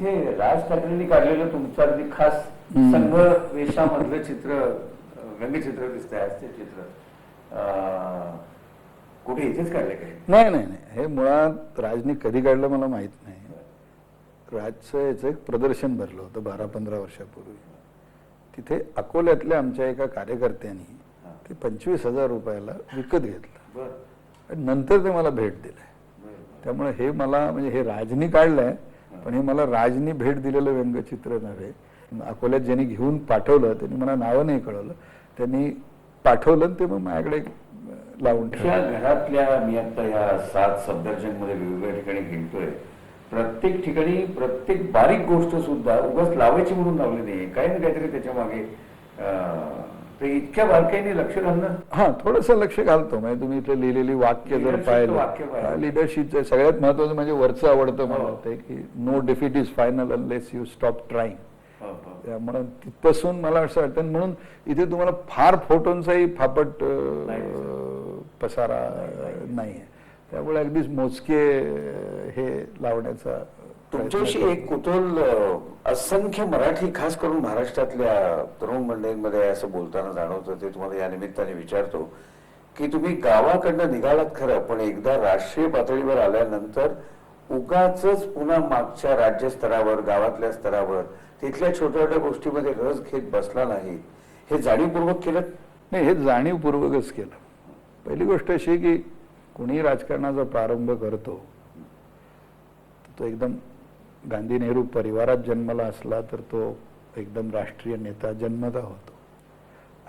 इथे राज ठाकरेंनी काढलेलं तुमचं अगदी खास संघ वेशामधलं चित्र, व्यंगचित्र दिसतंय, हास्य चित्र, कुठे इथेच काढले काय? नाही नाही नाही, हे मुळात राजनी कधी काढलं मला माहित नाही. राजचं याचं एक प्रदर्शन भरलं होतं 12-15 वर्षापूर्वी. तिथे अकोल्यातल्या आमच्या एका कार्यकर्त्यांनी ते 25,000 रुपयाला विकत घेतलं आणि नंतर ते मला भेट दिलंय. त्यामुळे हे मला म्हणजे हे राजनी काढलंय, पण हे मला राजनी भेट दिलेलं व्यंगचित्र नव्हे. अकोल्यात ज्यांनी घेऊन पाठवलं त्यांनी मला नावं नाही कळवलं, त्यांनी पाठवलं ते मग माझ्याकडे लावून ठेवलं. घरातल्या मी आता या 7 सफदरजंगमध्ये वेगवेगळ्या ठिकाणी घेतोय, प्रत्येक ठिकाणी प्रत्येक बारीक गोष्ट सुद्धा उगाच लावायची म्हणून लावली नाही, काही ना काहीतरी त्याच्या मागे ते इतक्या बारकाईने लक्ष घालणं. हा, थोडंसं लक्ष घालतो. म्हणजे तुम्ही इथे लिहिलेली वाक्य जर पाहिलं, लिडरशिपचं सगळ्यात महत्वाचं म्हणजे वरचं आवडतं मला होतं की no defeat is final unless you stop trying. त्यामुळे तिथपासून मला असं वाटतं, म्हणून इथे तुम्हाला फार फोटोंचाही फापट पसारा नाहीये. त्यामुळे अगदीच मोजके हे लावण्याचा. तुमच्याविषयी एक कुतूहल असंख्य मराठी, खास करून महाराष्ट्रातल्या तरुण मंडळींमध्ये असं बोलताना जाणवतं, ते तुम्हाला या निमित्ताने विचारतो की तुम्ही गावाकडनं निघालात खरं, पण एकदा राष्ट्रीय पातळीवर आल्यानंतर उगाच पुन्हा मागच्या राज्यस्तरावर, गावातल्या स्तरावर तिथल्या छोट्या छोट्या गोष्टीमध्ये रस घेत बसला नाही. हे जाणीवपूर्वक केलं? नाही, हे जाणीवपूर्वकच केलं. पहिली गोष्ट अशी की कोणी राजकारणाचा प्रारंभ करतो तो एकदम गांधी नेहरू परिवारात जन्मला असला तर तो एकदम राष्ट्रीय नेता जन्मता होतो.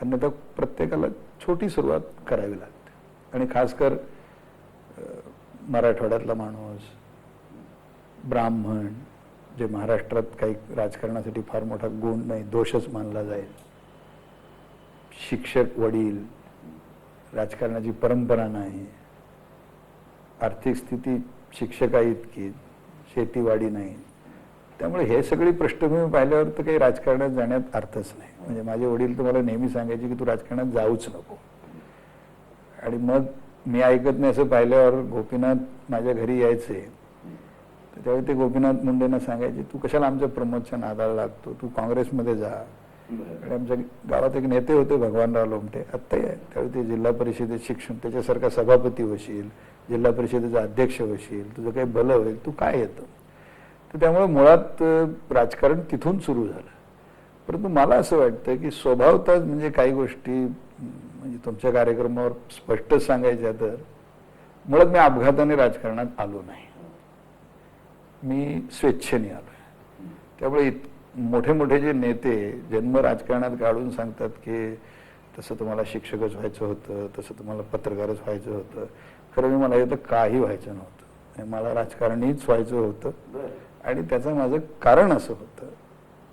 अन्यथा प्रत्येकाला छोटी सुरुवात करावी लागते. आणि खासकर मराठवाड्यातला माणूस, ब्राह्मण, जे महाराष्ट्रात काही राजकारणासाठी फार मोठा गुण नाही, दोषच मानला जाईल, शिक्षक वडील, राजकारणाची परंपरा नाही, आर्थिक स्थिती शिक्षका इतकी, शेतीवाडी नाही. त्यामुळे हे सगळी पृष्ठभूमी पाहिल्यावर तर काही राजकारणात जाण्यात अर्थच नाही. म्हणजे माझे वडील तुम्हाला नेहमी सांगायचे की तू राजकारणात जाऊच नको. आणि मग मी ऐकत नाही असं पाहिल्यावर गोपीनाथ माझ्या घरी यायचे, त्यावेळी ते गोपीनाथ मुंडेंना सांगायचे तू कशाला आमच्या प्रमोदच्या नादाला लागतो, तू काँग्रेसमध्ये जा. आणि आमच्या गावात एक नेते होते भगवानराव लोमटे, आत्ताही आहे, त्यावेळी ते जिल्हा परिषदेत शिक्षण, त्याच्यासारखा सभापती होशील, जिल्हा परिषदेचा अध्यक्ष होशील, तुझं काही भलं होईल, तू काय येतं. तर त्यामुळे मुळात राजकारण तिथून सुरू झालं. परंतु मला असं वाटतं की स्वभावतः म्हणजे काही गोष्टी म्हणजे तुमच्या कार्यक्रमावर स्पष्ट सांगायच्या तर मुळात मी अपघाताने राजकारणात आलो नाही, मी स्वेच्छेने आलोय. त्यामुळे मोठे मोठे जे नेते जन्म राजकारणात काढून सांगतात की तसं तुम्हाला शिक्षकच व्हायचं होतं, तसं तुम्हाला पत्रकारच व्हायचं होतं, खरं मी मला येतं काही व्हायचं नव्हतं, मला राजकारणीच व्हायचं होतं. आणि त्याचं माझं कारण असं होतं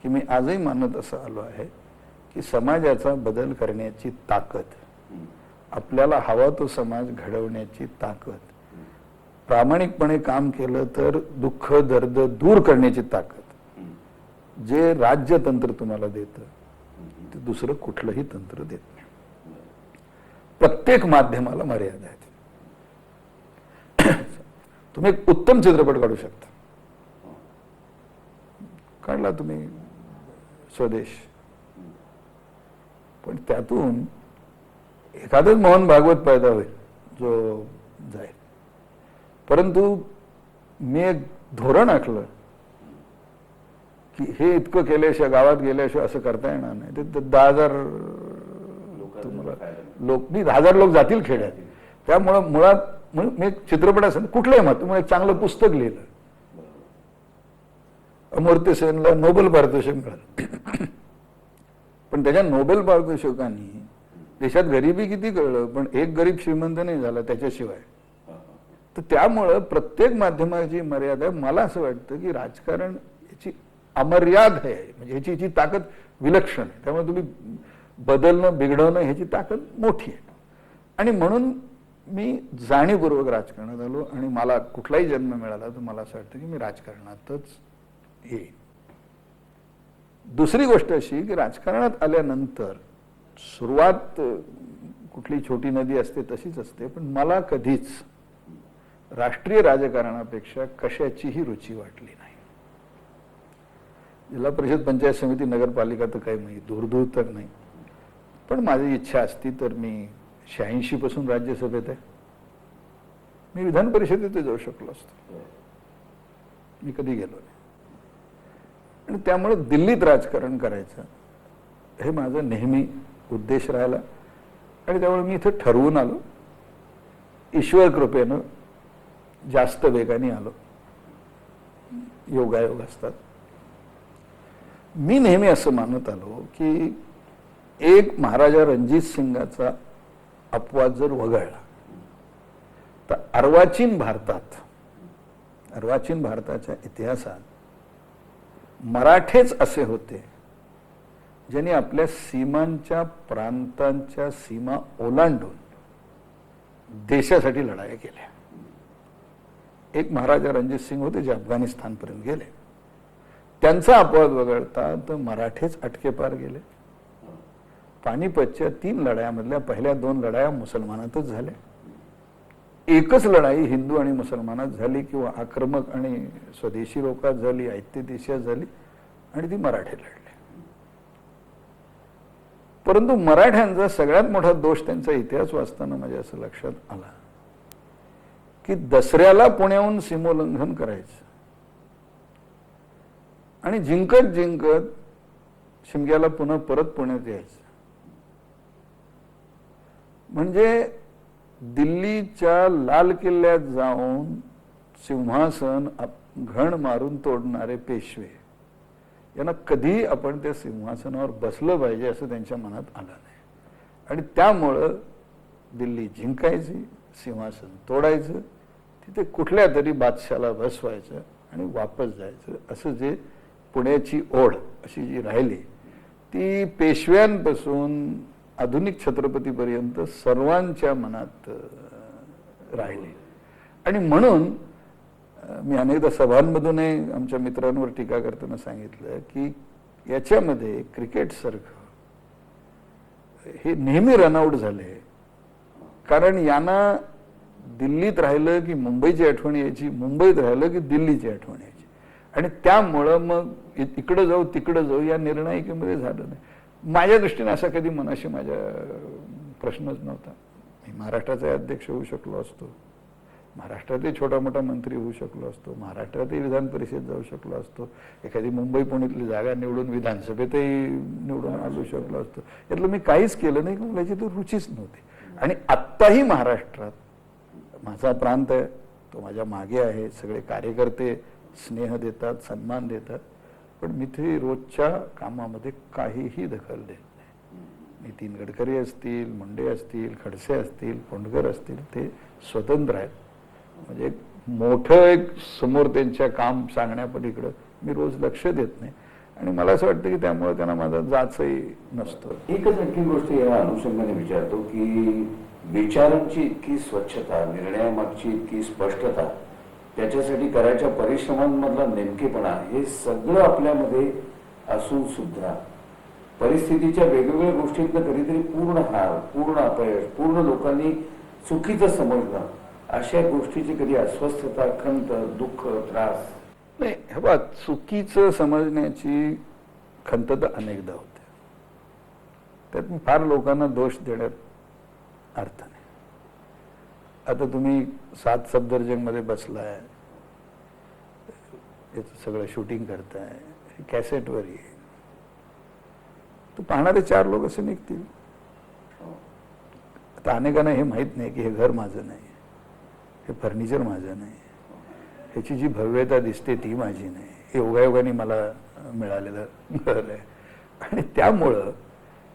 की मी आजही मानत असं आलो आहे की समाजाचा बदल करण्याची ताकद, आपल्याला हवा तो समाज घडवण्याची ताकद, प्रामाणिकपणे काम केलं तर दुःख दर्द दूर करण्याची ताकद जे राज्यतंत्र तुम्हाला देतं ते दुसरं कुठलंही तंत्र देत नाही. प्रत्येक माध्यमाला मर्यादा आहेत. तुम्ही एक उत्तम चित्रपट काढू शकता, काढला तुम्ही स्वदेश, पण त्यातून एखादंच मोहन भागवत पैदा होईल जो जाईल. परंतु मी एक धोरण आखलं की हे इतकं केल्याशिवाय, गावात गेल्याशिवाय असं करता येणार नाही. ते 10,000 तुम्हाला लोक, 10,000 लोक जातील खेड्यात. त्यामुळं मुळात मी एक चित्रपट असेल कुठलंही मत, तुम्हाला एक चांगलं पुस्तक लिहिलं, अमर्त्य सेनला नोबेल पारितोषिक मिळालं, पण त्याच्या नोबेल पारितोषिकांनी देशात गरिबी किती कळलं, पण एक गरीब श्रीमंत नाही झाला त्याच्याशिवाय. तर त्यामुळं प्रत्येक माध्यमाची मर्यादा. मला असं वाटतं की राजकारण याची अमर्याद आहे, म्हणजे ह्याची ताकद विलक्षण आहे. त्यामुळे तुम्ही बदलणं, बिघडवणं ह्याची ताकद मोठी आहे. आणि म्हणून मी जाणीवपूर्वक राजकारणात आलो. आणि मला कुठलाही जन्म मिळाला तर मला असं वाटतं की मी राजकारणातच येईन. दुसरी गोष्ट अशी की राजकारणात आल्यानंतर सुरुवात कुठली छोटी नदी असते तशीच असते, पण मला कधीच राष्ट्रीय राजकारणापेक्षा कशाचीही रुची वाटली नाही. जिल्हा परिषद पंचायत समिती नगरपालिका तर काही नाही, दूर दूर तर नाही. पण माझी इच्छा असती तर मी 86 पासून राज्यसभेत आहे. मी विधान परिषदेत जाऊ शकलो असतो. मी कधी गेलो नाही. आणि त्यामुळे दिल्लीत राजकारण करायचं हे माझं नेहमी उद्देश राहिला. आणि त्यामुळे मी इथं ठरवून आलो. ईश्वर कृपेनं जास्त वेगाने आलो. योगायोग असतात. मी नेहमी असं मानत आलो की एक महाराजा रणजित सिंगाचा अपवाद जर वगळला तर अर्वाचीन भारताच्या इतिहासात मराठेच असे होते ज्यांनी आपल्या सीमांच्या प्रांतांच्या सीमा ओलांडून देशासाठी लढाया केल्या. एक महाराजा रणजित सिंग होते जे अफगाणिस्तानपर्यंत गेले. त्यांचा अपवाद वगळता तर मराठेच अटकेपार गेले. पानिपतच्या 3 लढायामधल्या पहिल्या 2 लढाया मुसलमानातच झाल्या. एकच लढाई हिंदू आणि मुसलमानात झाली किंवा आक्रमक आणि स्वदेशी लोकात झाली, ऐत्य देशात झाली, आणि ती मराठे लढले. परंतु मराठ्यांचा सगळ्यात मोठा दोष त्यांचा इतिहास वाचताना माझ्या असं लक्षात आला की दसऱ्याला पुण्याहून सीमोल्लंघन करायचं आणि जिंकत जिंकत शिमग्याला पुन्हा परत पुण्यात यायचं. म्हणजे दिल्लीच्या लाल किल्ल्यात जाऊन सिंहासन घण मारून तोडणारे पेशवे यांना कधी आपण त्या सिंहासनावर बसलं पाहिजे असं त्यांच्या मनात आलं नाही. आणि त्यामुळं दिल्ली जिंकायची, सिंहासन तोडायचं, तिथे कुठल्या तरी बादशाला बसवायचं आणि वापस जायचं. असं जे पुण्याची ओढ अशी जी राहिली ती पेशव्यांपासून आधुनिक छत्रपतीपर्यंत सर्वांच्या मनात राहिली. आणि म्हणून मी अनेकदा सभांमधूनही आमच्या मित्रांवर टीका करताना सांगितलं की याच्यामध्ये क्रिकेटसारखं हे नेहमी रनआउट झाले. कारण यांना दिल्लीत राहिलं की मुंबईची आठवण यायची, मुंबईत राहिलं की दिल्लीची आठवण यायची. आणि त्यामुळं मग इकडं जाऊ तिकडं जाऊ या निर्णायिकेमध्ये झालं नाही. माझ्या दृष्टीने असा कधी मनाशी माझ्या प्रश्नच नव्हता. मी महाराष्ट्राचा अध्यक्ष होऊ शकलो असतो, महाराष्ट्रातही छोटा मोठा मंत्री होऊ शकलो असतो, महाराष्ट्रातही विधान परिषद जाऊ शकलो असतो, एखादी मुंबई पुण्यातली जागा निवडून विधानसभेतही निवडून आणू शकलो असतो. यातलं मी काहीच केलं नाही, मला याची तर रुचीच नव्हती. आणि आत्ताही महाराष्ट्रात माझा प्रांत आहे, तो माझ्या मागे आहे. सगळे कार्यकर्ते स्नेह देतात, सन्मान देतात, पण मी ते रोजच्या कामामध्ये काहीही दखल देत नाही. नितीन गडकरी असतील, मुंडे असतील, खडसे असतील, कोंडकर असतील, ते स्वतंत्र आहेत. म्हणजे मोठं एक समोर त्यांच्या काम सांगण्यापलीकडं मी रोज लक्ष देत नाही. आणि मला असं वाटतं की त्यामुळे त्यांना माझा जाचही नसतो. एकच आणखी गोष्ट या अनुषंगाने विचारतो की विचारांची इतकी स्वच्छता, निर्णयामागची इतकी स्पष्टता, त्याच्यासाठी करायच्या परिश्रमांमधला नेमकेपणा, हे सगळं आपल्यामध्ये असून सुद्धा परिस्थितीच्या वेगवेगळ्या गोष्टीतनं कधीतरी पूर्ण हार, पूर्ण अपयश, पूर्ण लोकांनी चुकीचं समजणं, अशा गोष्टीची कधी अस्वस्थता, खंत, दुःख, त्रास नाही. हे बघ, चुकीचं समजण्याची खंत तर अनेकदा होते. त्यात फार लोकांना दोष देण्यात अर्थ नाही. आता तुम्ही 7 सफदरजंगमध्ये बसलाय, याचं सगळं शूटिंग करताय, कॅसेटवर ये, तो पाहणारे 4 लोक असे निघतील. आता अनेकांना हे माहीत नाही की हे घर माझं नाही, हे फर्निचर माझं नाही, ह्याची जी भव्यता दिसते ती माझी नाही, हे योगायोगाने मला मिळालेलं घर आहे. आणि त्यामुळं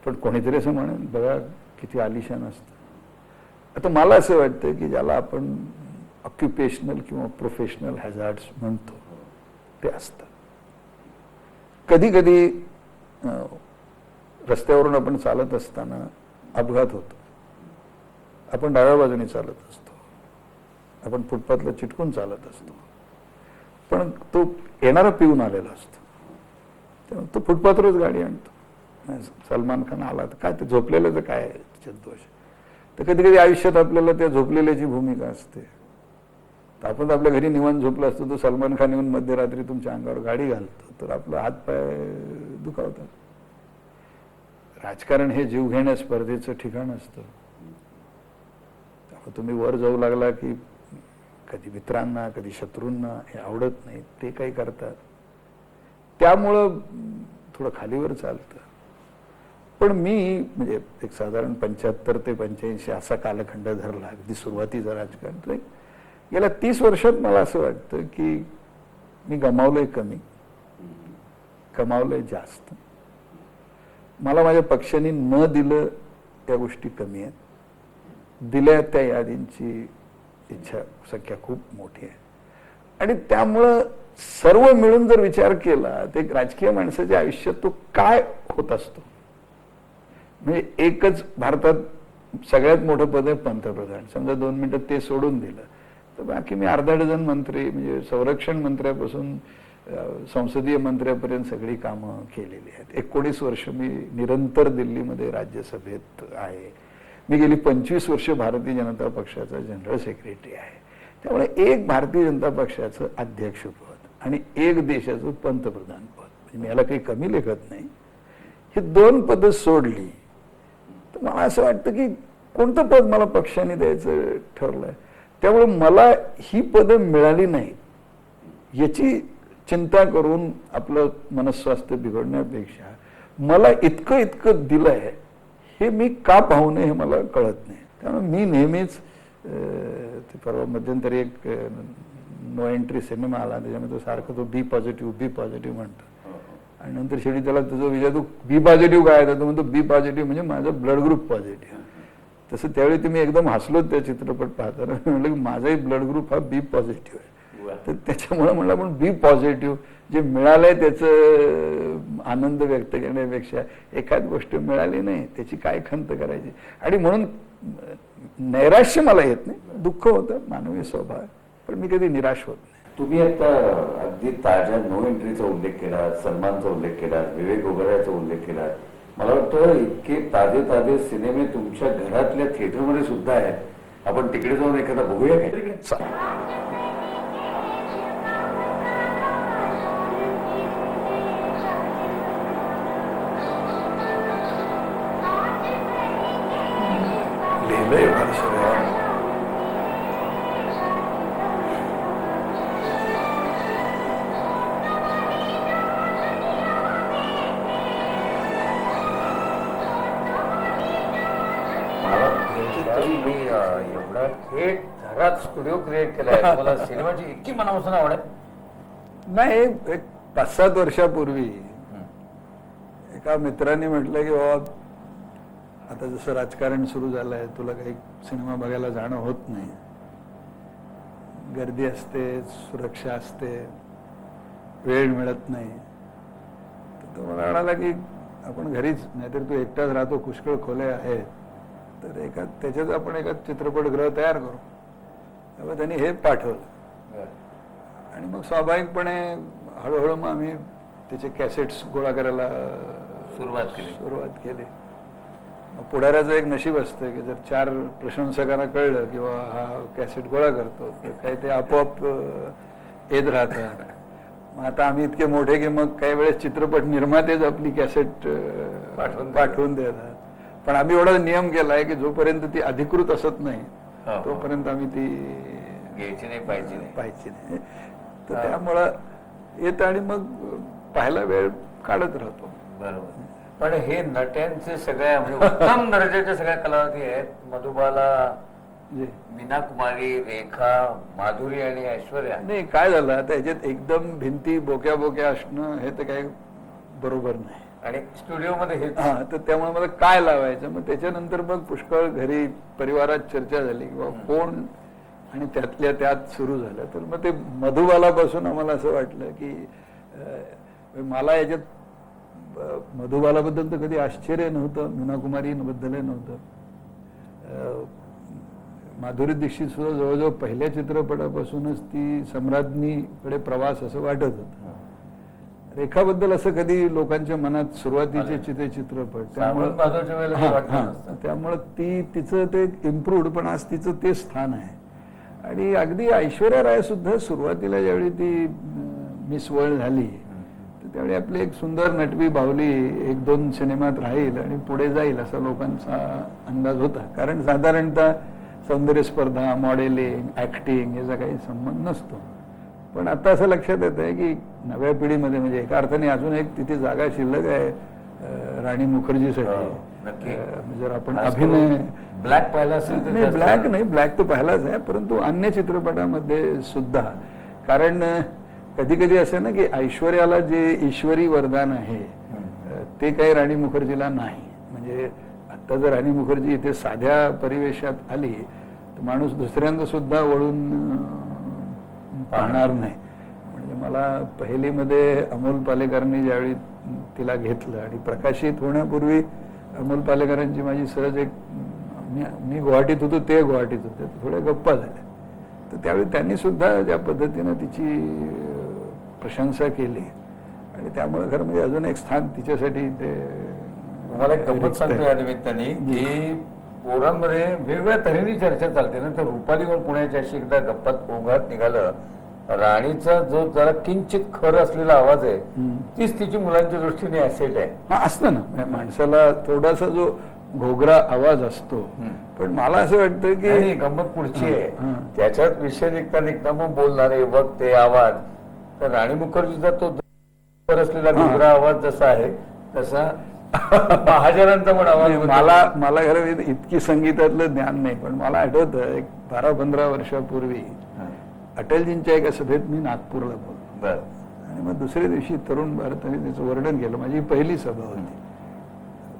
पण कोणीतरी असं म्हणेल, बघा किती आलिशान असतं. आता मला असं वाटतं की ज्याला आपण ऑक्युपेशनल किंवा प्रोफेशनल हॅझार्ड्स म्हणतो ते असतं. कधी कधी रस्त्यावरून आपण चालत असताना अपघात होतो. आपण डाव्या बाजूने चालत असतो, आपण फुटपाथला चिटकून चालत असतो, पण तो येणारा पिऊन आलेला असतो, तेव्हा तो फुटपाथवरच गाडी आणतो. सलमान खान आला तर काय, ते झोपलेलं तर काय त्याच्यात दोष. तर कधी कधी आयुष्यात आपल्याला त्या झोपलेल्याची भूमिका असते. तर आपण आपल्या घरी निवांत झोपलो असतो, तो सलमान खान येऊन मध्यरात्री तुमच्या अंगावर गाडी घालतो, तर आपलं हातपाय दुखावतात. राजकारण हे जीवघेण्या स्पर्धेचं ठिकाण असतं. त्यामुळे तुम्ही वर जाऊ लागला की कधी मित्रांना कधी शत्रूंना हे आवडत नाही, ते काही करतात, त्यामुळं थोडं खालीवर चालतं. पण मी म्हणजे एक साधारण 75 ते 85 असा कालखंड धरला, अगदी सुरुवातीचं राजकारण. तर गेल्या 30 वर्षात मला असं वाटतं की मी गमावलंय कमी, कमावलंय जास्त. मला माझ्या पक्षाने न दिलं त्या गोष्टी कमी आहेत, दिल्या त्या यादींची इच्छा संख्या खूप मोठी आहे. आणि त्यामुळं सर्व मिळून जर विचार केला तर एक राजकीय माणसाच्या आयुष्यात तो काय होत असतो, म्हणजे एकच भारतात सगळ्यात मोठं पद आहे पंतप्रधान. समजा 2 मिनिटं ते सोडून दिलं तर बाकी मी अर्धा डझन मंत्री, म्हणजे संरक्षण मंत्र्यापासून संसदीय मंत्र्यापर्यंत सगळी कामं केलेली आहेत. 19 वर्ष मी निरंतर दिल्लीमध्ये राज्यसभेत आहे. मी गेली 25 वर्ष भारतीय जनता पक्षाचा जनरल सेक्रेटरी आहे. त्यामुळे एक भारतीय जनता पक्षाचं अध्यक्षपद आणि एक देशाचं पंतप्रधान पद, म्हणजे मी याला काही कमी लेखत नाही, ही 2 पदं सोडली तर मला असं वाटतं की कोणतं पद मला पक्षाने द्यायचं ठरलंय. त्यामुळे मला ही पदं मिळाली नाहीत याची चिंता करून आपलं मनस्वास्थ्य बिघडण्यापेक्षा मला इतकं दिलंय हे मी का पाहू नये हे मला कळत नाही. त्यामुळे मी नेहमीच ते परवा मध्यंतरी एक नो एंट्री सिनेमा आला, त्याच्यामध्ये सारखं तो बी पॉझिटिव्ह म्हणतो, आणि नंतर शेवटी त्याला तुझं विजय तू बी पॉझिटिव्ह काय आहे, तो म्हणतो बी पॉझिटिव्ह म्हणजे माझं ब्लड ग्रुप पॉझिटिव्ह. तसं त्यावेळी तुम्ही एकदम हसलो त्या चित्रपट पाहताना, म्हटलं की माझाही ब्लड ग्रुप हा बी पॉझिटिव्ह आहे. तर त्याच्यामुळे म्हणलं आपण बी पॉझिटिव्ह जे मिळालंय त्याचं आनंद व्यक्त करण्यापेक्षा एखाद गोष्ट मिळाली नाही त्याची काय खंत करायची. आणि म्हणून नैराश्य मला येत नाही, दुःख होतं, मानवी स्वभाव, पण मी कधी निराश होत नाही. तुम्ही आता अगदी ताज्या नो एंट्रीचा उल्लेख केला, सलमानचा उल्लेख केला, विवेक ओबेरॉयचा उल्लेख केला. मला वाटतं इतके ताजे सिनेमे तुमच्या घरातल्या थिएटरमध्ये सुद्धा आहेत. आपण तिकडे जाऊन एखादा बघूया काय? लिहिलंय फार सगळं. मी एवढा थेट घरात स्टुडिओ क्रिएट केलाय, मला सिनेमाची इतकी मनापासून आवड आहे. नाही, एक 5-7 वर्षापूर्वी एका मित्राने म्हटलं की बाबा आता जसं राजकारण सुरू झालंय, तुला काही सिनेमा बघायला जाणं होत नाही, गर्दी असते, सुरक्षा असते, वेळ मिळत नाही. तर तो मला म्हणाला की आपण घरीच, नाहीतर तू एकटाच राहतो, पुष्कळ खोल्या आहेत, तर त्याच्यात आपण एका चित्रपटगृह तयार करू. तेव्हा त्यांनी हे पाठवलं आणि मग स्वाभाविकपणे हळूहळू मग आम्ही त्याचे कॅसेट्स गोळा करायला सुरुवात केली. मग पुढाऱ्याचं एक नशीब असतं की जर 4 प्रशंसकांना कळलं किंवा हा कॅसेट गोळा करतो तर काही ते आपोआप येत राहतात. मग आता आम्ही इतके मोठे की मग काही वेळेस चित्रपट निर्मातेच आपली कॅसेट पाठवून देतात. पण आम्ही एवढा नियम केलाय की जोपर्यंत ती अधिकृत असत नाही तोपर्यंत आम्ही ती घ्यायची नाही, पाहायची नाही. तर त्यामुळं येतं आणि मग पाहायला वेळ काढत राहतो. बरोबर. पण हे नट्यांचे सगळ्या म्हणजे उत्तम दर्जाच्या सगळ्या कलावती आहेत. मधुबाला, मीना कुमारी, रेखा, माधुरी आणि ऐश्वर्या. नाही, काय झालं आता याच्यात एकदम भिंती बोक्या असणं हे तर काही बरोबर नाही. आणि स्टुडिओमध्ये हे तर त्यामुळे मला काय लावायचं. मग त्याच्यानंतर मग पुष्कळ घरी परिवारात चर्चा झाली किंवा कोण, आणि त्यातल्या त्यात सुरू झालं. तर मग ते मधुबालापासून आम्हाला असं वाटलं की मला याच्यात मधुबालाबद्दल तर कधी आश्चर्य नव्हतं, मीना कुमारीबद्दलही नव्हतं. माधुरी दीक्षित सुद्धा जवळजवळ पहिल्या चित्रपटापासूनच ती सम्राज्ञीकडे प्रवास असं वाटत होतं. रेखाबद्दल असं कधी लोकांच्या मनात सुरुवातीचे चित्रपट, त्यामुळे ती तिचं ते इम्प्रूव्ड, पण आज तिचं ते स्थान आहे. आणि अगदी ऐश्वर्या राय सुद्धा सुरुवातीला ज्यावेळी ती मिस वर्ल्ड झाली तर त्यावेळी आपली एक सुंदर नटवी बावली 1-2 सिनेमात राहील आणि पुढे जाईल असा लोकांचा अंदाज होता. कारण साधारणतः सौंदर्य स्पर्धा, मॉडेलिंग, ऍक्टिंग याचा काही संबंध नसतो. पण आता असं लक्षात येत आहे की नव्या पिढीमध्ये म्हणजे एका अर्थाने अजून एक तिथे जागा शिल्लक आहे राणी मुखर्जीसाठी. जर आपण अभिनय ब्लॅक पाहिला असेल तर नाही, ब्लॅक नाही, ब्लॅक तो पाहिलाच आहे, परंतु अन्य चित्रपटामध्ये सुद्धा. कारण कधी कधी असं ना की ऐश्वर्याला जे ईश्वरी वरदान आहे ते काही राणी मुखर्जीला नाही. म्हणजे आता जर राणी मुखर्जी इथे साध्या परिवेशात आली तर माणूस दुसऱ्यांदा सुद्धा वळून पाहणार नाही. म्हणजे मला पहिलीमध्ये अमोल पालेकरांनी ज्यावेळी तिला घेतलं आणि प्रकाशित होण्यापूर्वी अमोल पालेकरांची माझी सहज एक मी गुवाहाटीत होतो, ते गुवाहाटीत होते, थोड्या गप्पा झाल्या. तर त्यावेळी त्यांनी सुद्धा ज्या पद्धतीनं तिची प्रशंसा केली आणि त्यामुळे खरं म्हणजे अजून एक स्थान तिच्यासाठी ते. मला एक गंमत सांगतो या निमित्ताने की पोरांमध्ये वेगवेगळ्या तऱ्हेने चर्चा चालते ना. तर रुपालीवर पुण्याच्या अशी एकदा गप्पात ओघात निघालं, राणीचा जो जरा किंचित खर असलेला आवाज आहे तीच तिची मुलांच्या दृष्टीने ऍसेट आहे. हा असतं ना, माणसाला थोडासा जो घोगरा आवाज असतो. पण मला असं वाटतं की नाही, गंमत पुढची आहे. त्याच्यात विषय निघता निघता मग बोलणारे वक्ते आवाज, तर राणी मुखर्जीचा तो खर असलेला घोगरा आवाज जसा आहे तसा महाजनांचा पण आवाज. मला खरं इतकी संगीतातलं ज्ञान नाही, पण मला आठवतं एक 12-15 वर्षापूर्वी अटलजींच्या एका सभेत मी नागपूरला बोललो आणि मग दुसऱ्या दिवशी तरुण भारताने त्याचं वर्णन केलं. माझी पहिली सभा होती,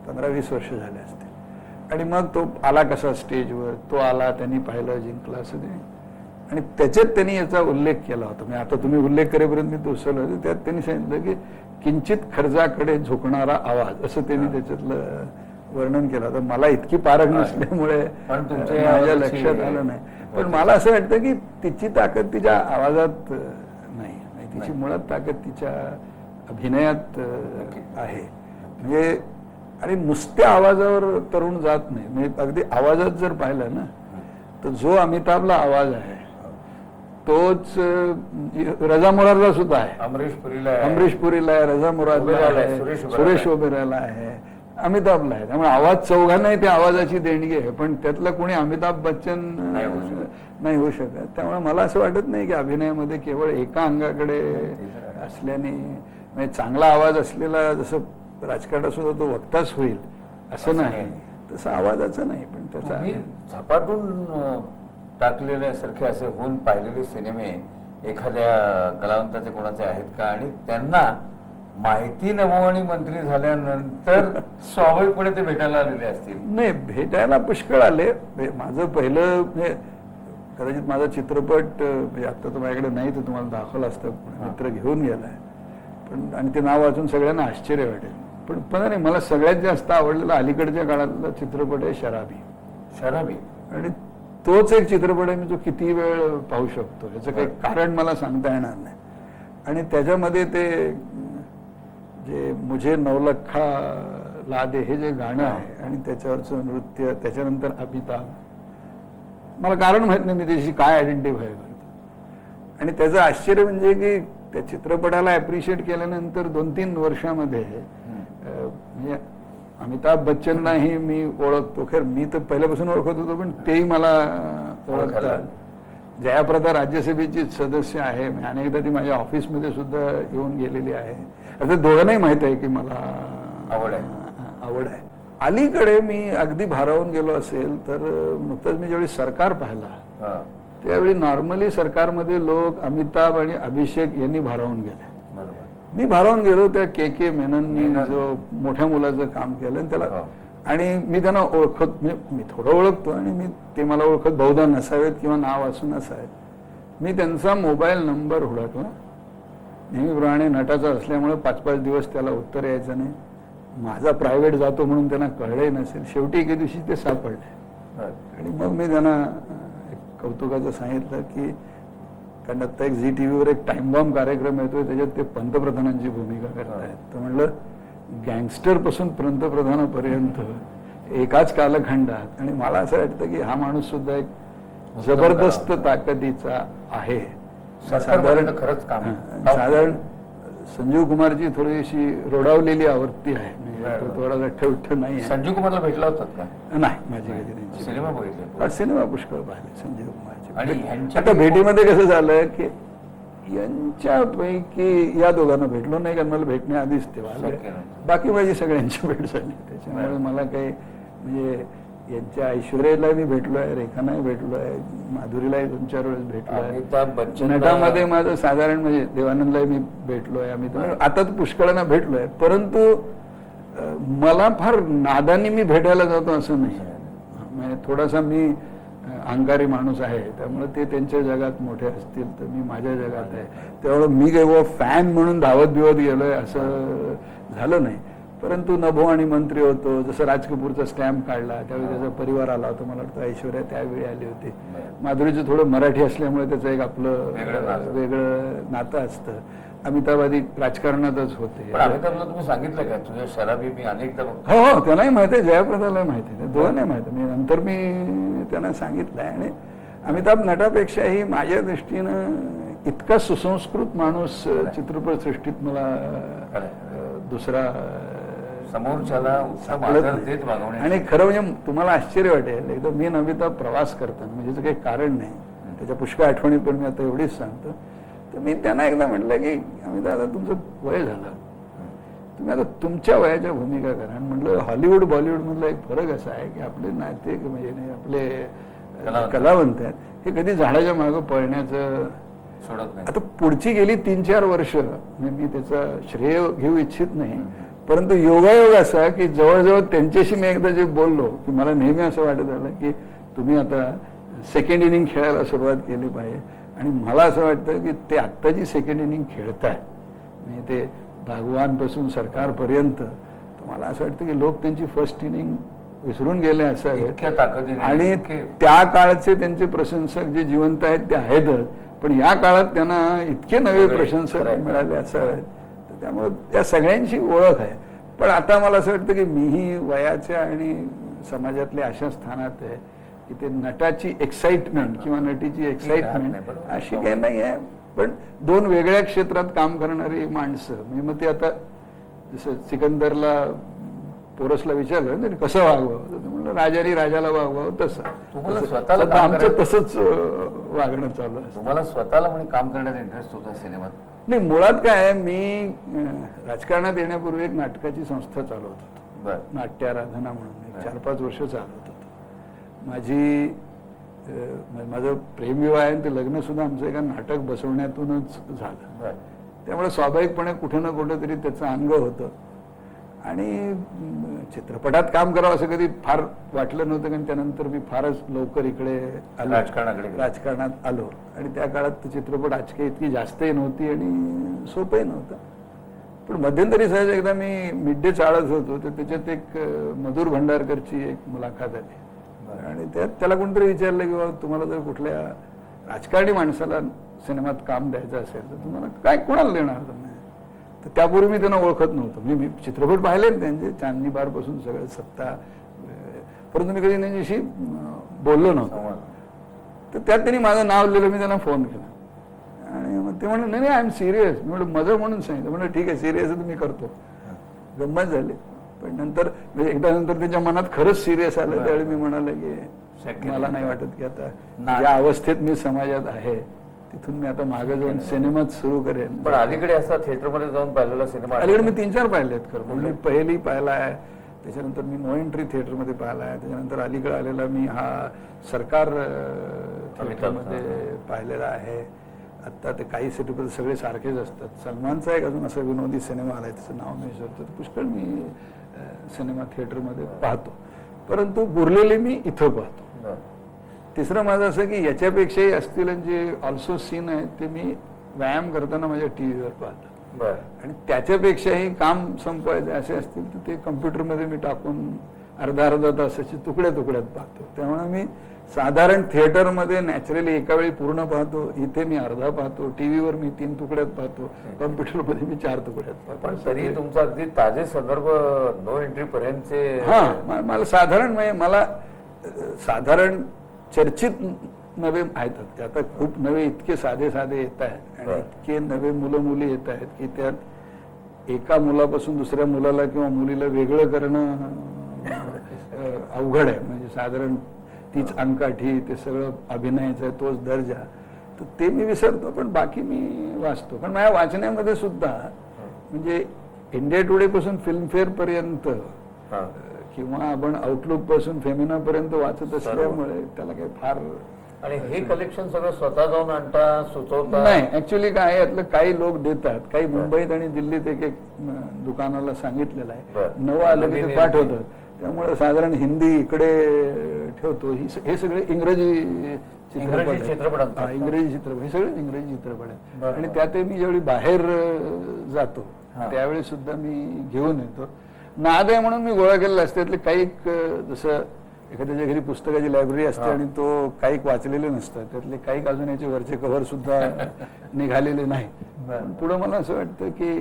15-20 वर्ष झाले असतील. आणि मग तो आला कसा स्टेजवर, तो आला, त्यांनी पाहिलं, जिंकला असं ते. आणि त्याच्यात त्यांनी याचा उल्लेख केला होता. म्हणजे आता तुम्ही उल्लेख करेपर्यंत मी तो उचलला होता. त्यात त्यांनी सांगितलं की किंचित खर्जाकडे झोकणारा आवाज असं त्यांनी त्याच्यातलं वर्णन केलं होतं. मला इतकी पारख नसल्यामुळे माझ्या लक्षात आलं नाही. पण मला असं वाटतं की तिची ताकद तिच्या आवाजात नाही, तिची मुळात ताकद तिच्या अभिनयात आहे. म्हणजे आणि नुसत्या आवाजावर तरुण जात नाही. म्हणजे अगदी आवाजात जर पाहिलं ना तर जो अमिताभला आवाज आहे तोच रजा मुरारला सुद्धा आहे, अमरीश पुरीला आहे, रजा मुरारला आहे, सुरेश ओबेरॉयला आहे, अमिताभला आहे. त्यामुळे आवाज चौघांनाही त्या आवाजाची देणगी आहे. पण त्यातलं कोणी अमिताभ बच्चन नाही होऊ शकत. त्यामुळे मला असं वाटत नाही की अभिनयामध्ये केवळ एका अंगाकडे असल्याने म्हणजे चांगला आवाज असलेला जसं राजकारणात सुद्धा तो वक्ताच होईल असं नाही, तसं आवाजाचं नाही. पण त्याचा झपाटून टाकलेल्यासारखे असे होऊन पाहिलेले सिनेमे एखाद्या कलावंताचे कोणाचे आहेत का? आणि त्यांना माहिती नभोवाणी मंत्री झाल्यानंतर स्वाभाविकपणे ते भेटायला आलेले असतील. नाही, भेटायला पुष्कळ आले. माझं पहिलं कदाचित माझा चित्रपट आता तर माझ्याकडे नाही, तर तुम्हाला दाखवलं असतं, मित्र घेऊन गेलाय. पण आणि ते नाव वाचून सगळ्यांना आश्चर्य वाटेल. पण नाही, मला सगळ्यात जास्त आवडलेला अलीकडच्या काळातला चित्रपट आहे शराबी. आणि तोच एक चित्रपट आहे मी जो किती वेळ पाहू शकतो. याचं काही कारण मला सांगता येणार नाही. आणि त्याच्यामध्ये ते जे मुझे नवलखा ला दे हे जे गाणं आहे आणि त्याच्यावरचं नृत्य, त्याच्यानंतर अमिताभ, मला कारण माहित नाही मी त्याची काय आयडेंटिफाय करतो. आणि त्याचं आश्चर्य म्हणजे की त्या चित्रपटाला अप्रिशिएट केल्यानंतर 2-3 वर्षामध्ये म्हणजे अमिताभ बच्चनलाही मी ओळखतो. खैर मी तर पहिल्यापासून ओळखत होतो, पण तेही मला ओळखतात. जयाप्रदा राज्यसभेची सदस्य आहे, अनेकदा ती माझ्या ऑफिसमध्ये सुद्धा येऊन गेलेली आहे. आता दोघांनाही माहित आहे की मला आवड आहे. अलीकडे मी अगदी भारावून गेलो असेल तर नुकतंच मी ज्यावेळी सरकार पाहिला त्यावेळी नॉर्मली सरकारमध्ये लोक अमिताभ आणि अभिषेक यांनी भारावून गेले. मी भारावून गेलो त्या के मेनननी जो मोठ्या मुलाचं काम केलं त्याला. आणि मी त्यांना ओळखत, मी थोडं ओळखतो आणि मी ते मला ओळखत बहुधा नसावेत किंवा नाव असून नसावेत. मी त्यांचा मोबाईल नंबर हुडकला. नेहमीप्रमाणे नटाचा असल्यामुळे 5-5 दिवस त्याला उत्तर यायचं नाही. माझा प्रायव्हेट जातो म्हणून त्यांना कळलंही नसेल. शेवटी एके दिवशी ते सापडले आणि मग मी त्यांना एक कौतुकाचं सांगितलं की कारण आता एक झी टीव्हीवर एक टाइम बॉम्ब कार्यक्रम येतोय, त्याच्यात ते पंतप्रधानांची भूमिका करतायत. तर म्हणलं गँगस्टर पासून पंतप्रधानापर्यंत एकाच कालखंडात. आणि मला असं वाटतं की हा माणूस सुद्धा एक जबरदस्त ताकदीचा आहे. सरकारपर्यंत खरंच काम हां, साधारण संजीव कुमारची थोडीशी रोडावलेली आवृत्ती आहे, म्हणजे तो थोडासा ठेवठ नाही आहे. संजीव कुमारला भेटला होतात का? नाही, माझी कधी त्यांची सिनेमा बघितले हा, सिनेमा पुष्कळ पाहिले संजीव कुमारचे. आणि ह्यांच्या- आता भेटीमध्ये कसं झालं की यांच्यापैकी या दोघांना भेटलो नाही, कारण मला भेटण्याआधीच ते वाले. शक्य नाही. बाकी माझी सगळ्यांची भेट झाली, त्याच्यामुळे मला काही म्हणजे यांच्या ऐश्वर्याला मी भेटलोय, रेखानाही भेटलोय, माधुरीलाही 2-4 वेळेस भेटलोय. अमिताभ बच्चन नटामध्ये माझं साधारण म्हणजे देवानंदलाही मी भेटलोय, आम्ही आता तर पुष्कळांना भेटलोय, परंतु मला फार नादानी मी भेटायला जातो असं नाही. म्हणजे थोडासा मी अहंकारी माणूस आहे, त्यामुळे ते त्यांच्या जगात मोठे असतील तर मी माझ्या जगात आहे, त्यामुळे मी केव्हा फॅन म्हणून धावत बिवत गेलोय असं झालं नाही. परंतु नभो आणि मंत्री होतो, जसं राज कपूरचा स्टॅम्प काढला त्यावेळी त्याचा परिवार आला होता, मला वाटतं ऐश्वर्या त्यावेळी आली होती. माधुरीचं थोडं मराठी असल्यामुळे त्याचं एक आपलं वेगळं नातं असतं. अमिताभ आधी राजकारणातच होते. पण अमिताभला तुम्ही सांगितलं का तुझ्या शराबी मी अनेकदा हो हो, त्यांनाही माहिती आहे, जयाप्रदालाही माहिती आहे, दोघांनाही माहिती आहे. नंतर मी त्यांना सांगितलं आहे. आणि अमिताभ नटापेक्षाही माझ्या दृष्टीनं इतका सुसंस्कृत माणूस चित्रपटसृष्टीत मला दुसरा समोरच्याला उत्तम सापडत आदर नाही. देत वागवणे. आणि खरं म्हणजे तुम्हाला आश्चर्य वाटेल, एकदा मी अमिताभ प्रवास करताना, म्हणजे त्याचं काही कारण नाही, त्याच्या पुष्कळ आठवणी पण मी आता एवढीच सांगतो. तर मी त्यांना एकदा म्हटलं की अमिताभ आता तुमचं वय झालं, तुम्ही आता तुमच्या वयाच्या भूमिका करा. आणि म्हटलं हॉलिवूड बॉलिवूड मधला एक फरक असा आहे की आपले नाते म्हणजे नाही, आपले कलावंत आहेत, हे कधी झाडाच्या मागं पळण्याचं सोडत नाही. आता पुढची गेली 3-4 वर्ष म्हणजे मी त्याचा श्रेय घेऊ इच्छित नाही, परंतु योगायोग असा की जवळजवळ त्यांच्याशी मी एकदा जे बोललो की मला नेहमी असं वाटत झालं की तुम्ही आता सेकंड इनिंग खेळायला सुरुवात केली पाहिजे. आणि मला असं वाटतं की ते आत्ताची सेकंड इनिंग खेळताय, म्हणजे ते भगवानपासून सरकारपर्यंत, तर मला असं वाटतं की लोक त्यांची फर्स्ट इनिंग विसरून गेले असावेत. इतक्या ताकदीने आणि त्या काळचे त्यांचे प्रशंसक जे जिवंत आहेत ते आहेतच, पण या काळात त्यांना इतके नवे प्रशंसक मिळाले असावेत. तर त्यामुळे त्या सगळ्यांची ओळख आहे. पण आता मला असं वाटतं की मीही वयाच्या आणि समाजातल्या अशा स्थानात आहे की ते नटाची एक्साइटमेंट किंवा नटीची एक्साइटमेंट अशी काही नाही आहे. पण 2 वेगळ्या क्षेत्रात काम करणारी माणसं, म्हणजे मग ते आता जसं सिकंदरला पोरसला विचारलं तरी कसं वागवावं, तर म्हणलं राजाने राजाला वागवावं तसं. तुम्हाला स्वतःला सध्या आमचं तसंच वागणं चालू आहे. तुम्हाला स्वतःला म्हणजे काम करण्याचा इंटरेस्ट होता सिनेमात? नाही, मुळात काय आहे, मी राजकारणात येण्यापूर्वी एक नाटकाची संस्था चालवत होतो, नाट्याराधना म्हणून 4-5 वर्ष चालवत होतो. माझं प्रेमविवाह आहे, ते लग्न सुद्धा आमचं एका नाटक बसवण्यातूनच झालं. त्यामुळे स्वाभाविकपणे कुठे ना कुठे तरी त्याचं अंग होतं. आणि चित्रपटात काम करावं असं कधी फार वाटलं नव्हतं, कारण त्यानंतर मी फारच लवकर इकडे आलो, राजकारणात आलो. आणि त्या काळात चित्रपट आजकाल इतकी जास्तही नव्हती आणि सोपंही नव्हतं. पण मध्यंतरी सहज एकदा मी मिड डे चाळत होतो, तर त्याच्यात एक मधुर भंडारकरची एक मुलाखत आली. आणि त्याला कोणतरी विचारलं की बाबा तुम्हाला जर कुठल्या राजकारणी माणसाला सिनेमात काम द्यायचं असेल तर तुम्हाला काय कोणाला देणार तुम्ही? तर त्यापूर्वी मी त्यांना ओळखत नव्हतो. मी चित्रपट पाहिले त्यांचे, चांदनी बारपासून सगळं सत्ता, परंतु मी कधी त्यांच्याशी बोललो नव्हतो. तर त्यात त्यांनी माझं नाव लिहिलं, मी त्यांना फोन केला आणि मग ते म्हणलं नाही नाही आय एम सिरियस. मी म्हटलं मजा म्हणून सांगितलं. म्हणलं ठीक आहे सिरियस आहे तर मी करतो. गंमत झाली. पण नंतर एकदा नंतर त्यांच्या मनात खरंच सिरियस आलं, त्यावेळी मी म्हणाले की मला नाही वाटत की आता या अवस्थेत मी समाजात आहे, तिथून मी आता मागे जाऊन सिनेमात सुरू करेन. पण अलीकडे असा थिएटरमध्ये जाऊन पाहिलेला सिनेमा अलीकडे मी 3-4 पाहिलेत. खरं मी पहिली पाहिला आहे, त्याच्यानंतर मी नो एंट्री थिएटरमध्ये पाहिला आहे, त्याच्यानंतर अलीकडे आलेला मी हा सरकार थिएटरमध्ये पाहिलेला आहे. आत्ता ते काही सिनेमे सगळे सारखेच असतात. सलमानचा एक अजून असा विनोदी सिनेमा आलाय, त्याचं नाव मी विसरतो. पुष्कळ मी सिनेमा थिएटरमध्ये पाहतो, परंतु बुरलेले मी इथं पाहतो. तिसरं माझं असं की याच्यापेक्षाही असतील जे ऑल्सो सीन आहेत ते मी व्यायाम करताना माझ्या टीव्हीवर पाहतो. आणि त्याच्यापेक्षाही काम संपवायचे असे असतील तर ते कम्प्युटरमध्ये मी टाकून अर्धा तासाचे तुकड्या पाहतो. त्यामुळे मी साधारण थिएटरमध्ये नॅचरली एका वेळी पूर्ण पाहतो, इथे मी अर्धा पाहतो, टीव्हीवर मी 3 तुकड्यात पाहतो, कम्प्युटरमध्ये मी 4 तुकड्यात पाहतो. पण तरी तुमचा अगदी ताजे संदर्भ नो एंट्री पर्यंतचे. मला साधारण म्हणजे मला साधारण चर्चित नवे आहेत, आता खूप नवे इतके साधे साधे येत आहेत आणि बरं. इतके नवे मुलं मुली येत आहेत की त्यात एका मुलापासून दुसऱ्या मुलाला किंवा मुलीला वेगळं करणं अवघड आहे. म्हणजे साधारण तीच अंगकाठी, ते सगळं अभिनयाचं तोच दर्जा, तर ते मी विसरतो, पण बाकी मी वाचतो. पण माझ्या वाचण्यामध्ये सुद्धा म्हणजे इंडिया टुडे पासून फिल्मफेअर पर्यंत हा. किंवा आपण आउटलुक पासून फेमिना पर्यंत वाचत असल्यामुळे त्याला काही फार आणि हे कलेक्शन सगळं स्वतः जाऊन आणता, सुचवता? नाही. ऍक्च्युली काय आहे, यातलं काही लोक देतात, काही मुंबईत आणि दिल्लीत एक एक दुकानाला सांगितलेलं आहे, बरं. नवं आलं की ते नवीन पाठवतात. त्यामुळे साधारण हिंदी इकडे ठेवतो. हे सगळे इंग्रजी चित्रपट आहेत. चित्रपट आणतात. हा, इंग्रजी चित्रपट, हे सगळे इंग्रजी चित्रपट आहेत. बरं. आणि त्यात मी ज्यावेळी बाहेर जातो हा. त्यावेळी सुद्धा मी घेऊन येतो. नाद आहे म्हणून मी गोळा केलेला असते. त्यातले काही जसं एखाद्याच्या घरी पुस्तकाची लायब्ररी असते हा. आणि तो काही वाचलेले नसतात, त्यातले काही अजून याचे वरचे कव्हर सुद्धा निघालेले नाही. बरं. पुढे मला असं वाटतं की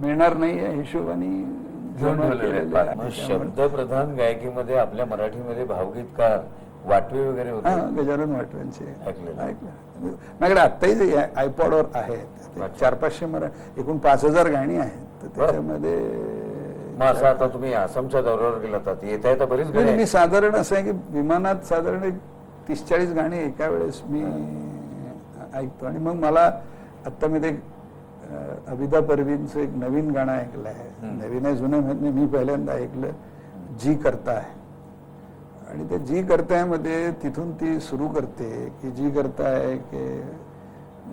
मिळणार नाही या हिशोबाने घेऊन जमा ठेवलेले केलेले आहेत. आहे. मग त्यामुळे- शब्दप्रधान गायकीमध्ये आपल्या मराठीमध्ये भावगीतकार वाटवे वगैरे हा, होते? गजानन वाटव्यांचे ऐकलेलं. ऐकलं. माझ्याकडे आत्ताही जे आयपॉडवर आहेत अच्छा. 400-500 एकूण 5000 गाणी आहेत. तर बरं. त्याच्यामध्ये मग असं आता तुम्ही आसामच्या दौऱ्यावर गेला होता, येता येता बरीच गाणी मी आहेत. साधारण असं आहे की विमानात साधारण एक 30-40 गाणी एका वेळेस मी ऐकतो. आणि मग मला आत्ता मी ते अबिदा परवीनचं एक नवीन गाणं ऐकलं आहे. नवीन आहे जुनं माहित नाही, मी पहिल्यांदा ऐकलं, जी करता है. आणि त्या जी करता है मध्ये तिथून ती सुरू करते की जी करता है की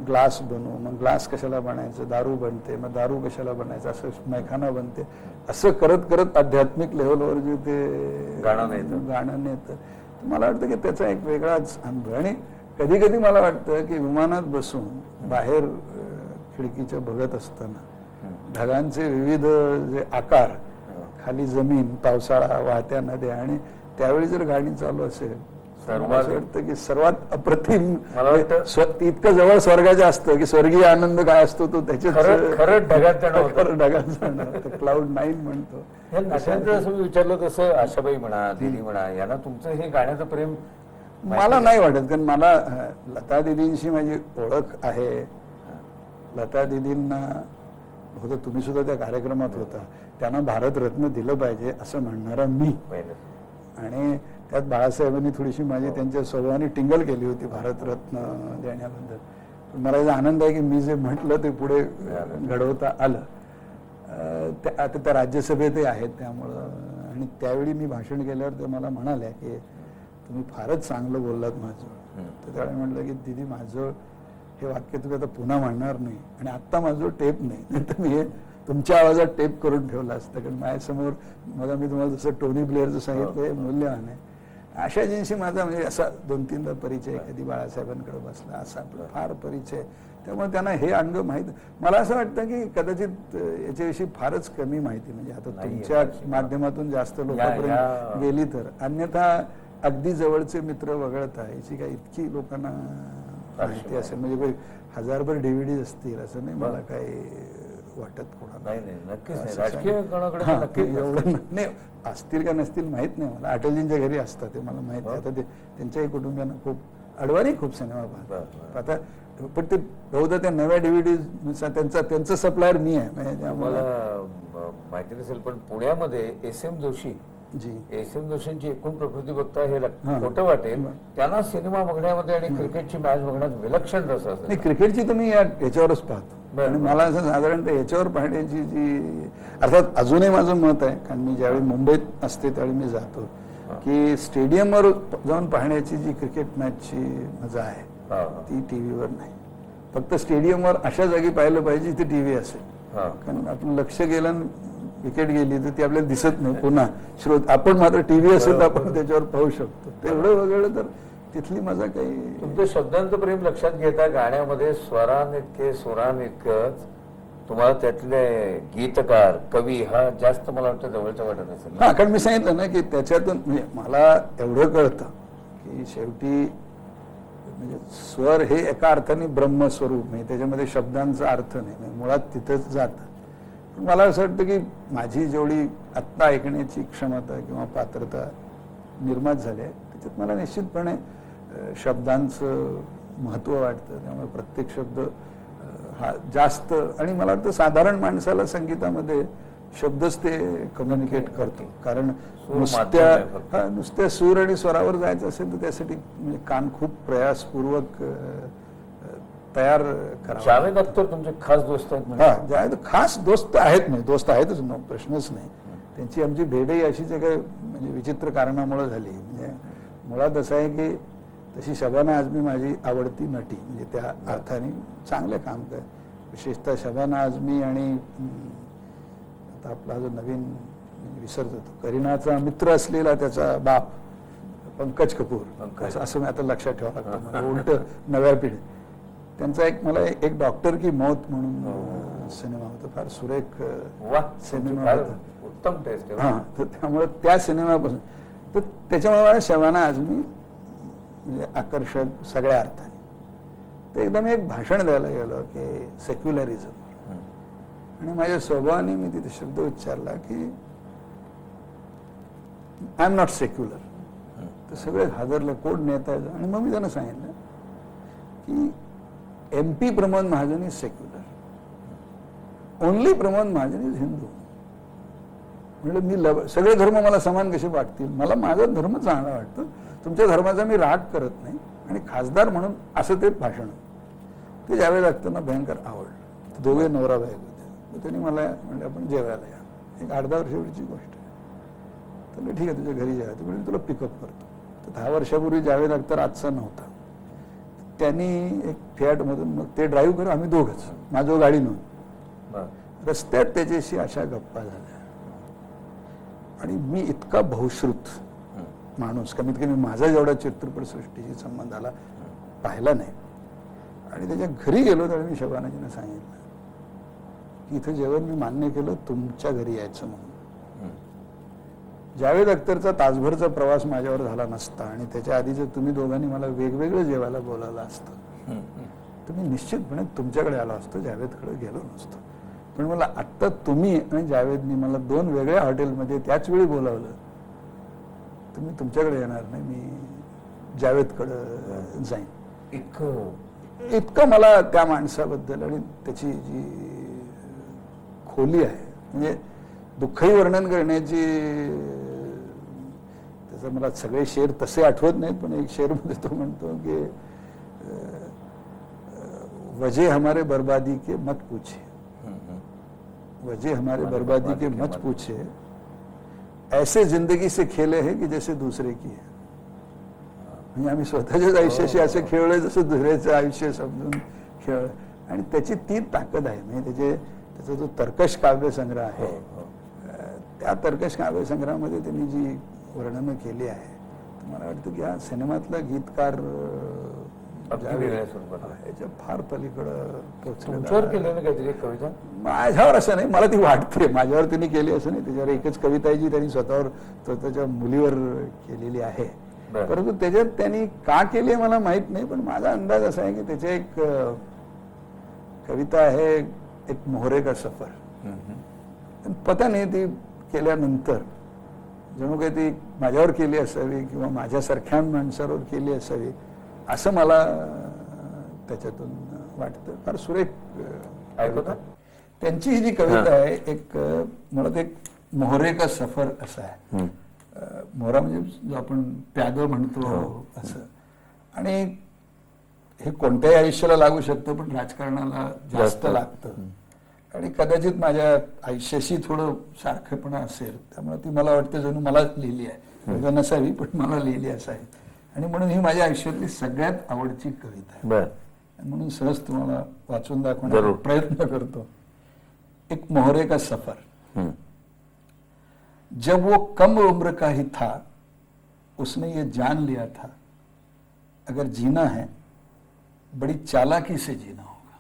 ग्लास बनवू, मग ग्लास कशाला बनायचं, दारू बनते, मग दारू कशाला बनायचं, असं मैखाना बनते. असं करत करत आध्यात्मिक लेवलवर जे ते गाणं नेतं. गाणं नेतं. तर मला वाटतं की त्याचा एक वेगळाच अनुभव. आणि कधी कधी मला वाटतं की विमानात बसून बाहेर खिडकीच्या बघत असताना ढगांचे विविध जे आकार, खाली जमीन, पावसाळा, वाहत्या नद्या, आणि त्यावेळी जर गाणी चालू असेल मला असं वाटतं की सर्वात अप्रतिम, मला वाटतं इतकं जवळ स्वर्गाचं असतं की स्वर्गीय आनंद काय असतो तो खरं खरं ढगात जाणं होतं. त्याच्यात ढगाचा क्लाउड 9 म्हणतो. हे नशांचं असं मी विचारलं तसं आशाबाई म्हणा, दिदी म्हणा, यांना तुमचं हे गाण्याचं प्रेम मला नाही वाटत, कारण मला लता दिदींशी माझी ओळख आहे. लता दिदींना होतं, तुम्ही सुद्धा त्या कार्यक्रमात होता, त्यांना भारतरत्न दिलं पाहिजे असं म्हणणारा मी. पहिलं आणि त्यात बाळासाहेबांनी थोडीशी माझी त्यांच्या स्वभावाने टिंगल केली होती भारतरत्न देण्याबद्दल. पण मला याचा आनंद आहे की मी जे म्हटलं ते पुढे घडवता आलं. आता त्या राज्यसभेतही आहेत त्यामुळं. आणि त्यावेळी मी भाषण केल्यावर ते मला म्हणाले की तुम्ही फारच चांगलं बोललात माझं. तर त्यावेळी म्हटलं की दीदी माझं हे वाक्य तुम्ही आता पुन्हा म्हणणार नाही, आणि आत्ता माझं टेप नाही, नाही तर मी हे तुमच्या आवाजात टेप करून ठेवला असतं. कारण माझ्यासमोर मग मी तुम्हाला जसं टोनी ब्लेअरचं सांगितलं हे मूल्यवान आहे. अशा जिंशी माझा म्हणजे असा 2-3दा परिचय, कधी बाळासाहेबांकडे बसला, असा आपला फार परिचय. त्यामुळे त्यांना हे अंग माहीत. मला असं वाटतं की कदाचित याच्याविषयी फारच कमी माहिती, म्हणजे आता तुमच्या माध्यमातून जास्त लोकांपर्यंत गेली तर. अन्यथा अगदी जवळचे मित्र वगळता याची काही इतकी लोकांना माहिती असेल, म्हणजे 1000भर DVD असतील असं नाही मला काही वाटत कोणाला. नाही नाही नक्कीच नाही. राजकीय कोणाकडे हा, नक्कीच एवढं नाही. असतील का नसतील माहित नाही मला. अटलजींच्या घरी असतात ते मला माहिती आहे. आता ते त्यांच्याही कुटुंबियांना खूप, अडवाणी खूप सिनेमा पाहतात. आता पण ते बहुधा त्या नव्या DVD त्यांचं सप्लायर मी आहे. म्हणजे त्यामुळे मला माहिती नसेल पण पुण्यामध्ये SM जोशी, जी SM जोशींची एकूण प्रकृती बघता हे हा. खोटं वाटेल, त्यांना सिनेमा बघण्यामध्ये आणि क्रिकेटची मॅच बघण्यात विलक्षण रस नाही, असेल. क्रिकेटची तुम्ही याच्यावरच पाहतो. बरं. आणि मला असं साधारणतः याच्यावर पाहण्याची जी, अर्थात अजूनही माझं मत आहे, कारण मी ज्यावेळी मुंबईत असते त्यावेळी मी जातो, की स्टेडियमवर जाऊन पाहण्याची जी क्रिकेट मॅचची मजा आहे हा. ती टीव्हीवर नाही. फक्त स्टेडियमवर अशा जागी पाहिलं पाहिजे जिथे टीव्ही असेल. हा. कारण आपलं लक्ष गेलं आणि विकेट गेली तर ती आपल्याला दिसत नाही पुन्हा. आपण मात्र टीव्ही असेल तर आपण त्याच्यावर पाहू शकतो. तेवढं वगळलं तर तिथली मजा काही. तुमचं शब्दांचं प्रेम लक्षात घेता गाण्यामध्ये स्वरांइतके सुरांइतकंच तुम्हाला त्यातले गीतकार, कवी हा जास्त मला वाटतं जवळचा वाटत असेल ना? हा, कारण मी सांगितलं ना की त्याच्यातून म्हणजे मला एवढं कळतं की शेवटी म्हणजे स्वर हे एका अर्थाने ब्रह्मस्वरूप नाही, त्याच्यामध्ये शब्दांचा अर्थ नाही, म्हणजे मुळात तिथंच जातं. पण मला असं वाटतं की माझी जेवढी आत्ता ऐकण्याची क्षमता किंवा पात्रता निर्माण झाली आहे त्याच्यात मला निश्चितपणे शब्दांचं महत्त्व वाटतं. त्यामुळे प्रत्येक शब्द हा जास्त, आणि मला वाटतं साधारण माणसाला संगीतामध्ये शब्दच ते कम्युनिकेट करतो. कारण सूर नुसत्या माध्यम आहे फक्त. नुसत्या सूर आणि स्वरावर जायचं असेल तर त्यासाठी म्हणजे कान खूप प्रयासपूर्वक तयार करावा. जावेद अख्तर तुमचे खास दोस्त आहेत म्हणजे? हा, जावेद खास दोस्त आहेत, नाही दोस्त आहेतच, प्रश्नच नाही. त्यांची आमची भेटही अशीच एका म्हणजे विचित्र कारणामुळे झाली. म्हणजे मुळात असं आहे की तशी शबाना आझमी माझी आवडती नटी, म्हणजे त्या अर्थाने चांगले काम कर. विशेषतः शबाना आझमी आणि आता आपला जो नवीन विसरतो तो करीनाचा मित्र असलेला त्याचा बाप पंकज कपूर, असं मी आता लक्षात ठेवावं लागतं उलट नव्या पिढी. त्यांचा मला एक डॉक्टर की मौत म्हणून सिनेमा होता, फार सुरेख वा, सिनेमा फार होता. उत्तम टेस्ट आहे. हा, तर त्यामुळे त्या सिनेमापासून तर त्याच्यामुळे मला शबाना आझमी म्हणजे आकर्षक सगळ्या अर्थाने. तर एकदा मी एक भाषण द्यायला गेलो की सेक्युलरिझम, आणि माझ्या स्वभावाने मी तिथे शब्द उच्चारला की आय एम नॉट सेक्युलर. तर सगळे हादरले, कोण नेता आहे. आणि मग मी त्यांना सांगितलं की MP Pramod Mahajan is secular, only Pramod Mahajan is Hindu. म्हणलं मी सगळे धर्म मला समान कसे वाटतील, मला माझा धर्म चांगला वाटतो, तुमच्या धर्माचा मी राग करत नाही. आणि खासदार म्हणून असं ते भाषण ते जावेद अख्तरना भयंकर आवडलं. दोघे नवरा बायको होते. मग त्यांनी मला म्हणलं आपण जेवायला या. एक 8-10 वर्षापूर्वीची गोष्ट आहे. तर मी ठीक आहे तुझ्या घरी जेवा, ते म्हणजे तुला पिकअप करतो. तर 10 वर्षापूर्वी जावेद अख्तर आजचा नव्हता. त्यांनी एक फियाटमधून मग ते ड्राईव्ह करू, आम्ही दोघंच माझं गाडी नव्हतं. रस्त्यात त्याच्याशी अशा गप्पा झाल्या. आणि मी इतका बहुश्रुत माणूस कमीत कमी माझा जेवढा चित्रपटसृष्टीशी संबंध आला पाहिला नाही. आणि त्याच्या घरी गेलो तर मी शबानाजींना सांगितलं की इथं जेवण मी मान्य केलं, तुमच्या घरी यायचं म्हणून. जावेद अख्तरचा तासभरचा प्रवास माझ्यावर झाला नसता आणि त्याच्या आधी जर तुम्ही दोघांनी मला वेगवेगळं जेवायला बोलावलं असतं तर मी निश्चितपणे तुमच्याकडे आलो असतो, जावेदकडे गेलो नसतो. पण मला आत्ता तुम्ही आणि जावेदनी मला 2 वेगळ्या हॉटेलमध्ये त्याच वेळी बोलावलं तर मी तुमच्याकडे येणार नाही, मी जावेदकडे जाईन. इतकं मला त्या माणसाबद्दल आणि त्याची जी खोली आहे, म्हणजे दुःखही वर्णन करण्याची, त्याचं मला सगळे शेर तसे आठवत नाहीत, पण एक शेरमध्ये तो म्हणतो की वजह हमारे बर्बादी के मत पूछे, वजह हमारे बर्बादी के मत पूछे, ऐसे जिंदगी से खेले है की जैसे दूसरे की है. म्हणजे आम्ही स्वतःच्याच आयुष्याशी असे खेळलोय जसं दुसऱ्याचं आयुष्य समजून खेळ. आणि त्याची ती ताकद आहे. म्हणजे त्याचा जो तर्कश काव्यसंग्रह आहे, त्या तर्कश काव्यसंग्रहामध्ये त्यांनी जी वर्णनं केली आहे, मला वाटतं की हा सिनेमातला गीतकार याच्या फार पलीकडं तुमच्यावर केली ना काहीतरी एक कविता? माझ्यावर असं नाही, मला ती वाटते माझ्यावर त्यांनी केली असं नाही. त्याच्यावर एकच कविता आहे जी त्यांनी स्वतःच्या मुलीवर केलेली आहे. परंतु त्याच्यात त्यांनी का केली आहे मला माहित नाही, पण माझा अंदाज असा आहे की त्याची एक कविता आहे, एक मोहरे का सफर. पता नाही ती केल्यानंतर जणू काही ती माझ्यावर केली असावी किंवा माझ्यासारख्या माणसावर केली असावी असं मला त्याच्यातून वाटतं. फार सुरेख ऐकता त्यांची ही जी कविता आहे, एक मला एक मोहरे का सफर असं आहे. मोहरा म्हणजे जो आपण प्यादं म्हणतो असं. आणि हे कोणत्याही आयुष्याला लागू शकतं, पण राजकारणाला जास्त लागतं. आणि कदाचित माझ्या आयुष्याशी थोडं सारखेपणा असेल, त्यामुळे ती मला वाटतं जणू मला लिहिली आहे, नसावी पण मला लिहिली असं आहे. आणि म्हणून ही माझ्या आयुष्यातली सगळ्यात आवडची कविता आहे. म्हणून सहज तुम्हाला वाचून दाखवण्याचा प्रयत्न करतो. एक मोहरे का सफर. जब वो कम उम्र का ही था, उसने ये जान लिया था, अगर जीना है बड़ी चालाकी से जीना होगा.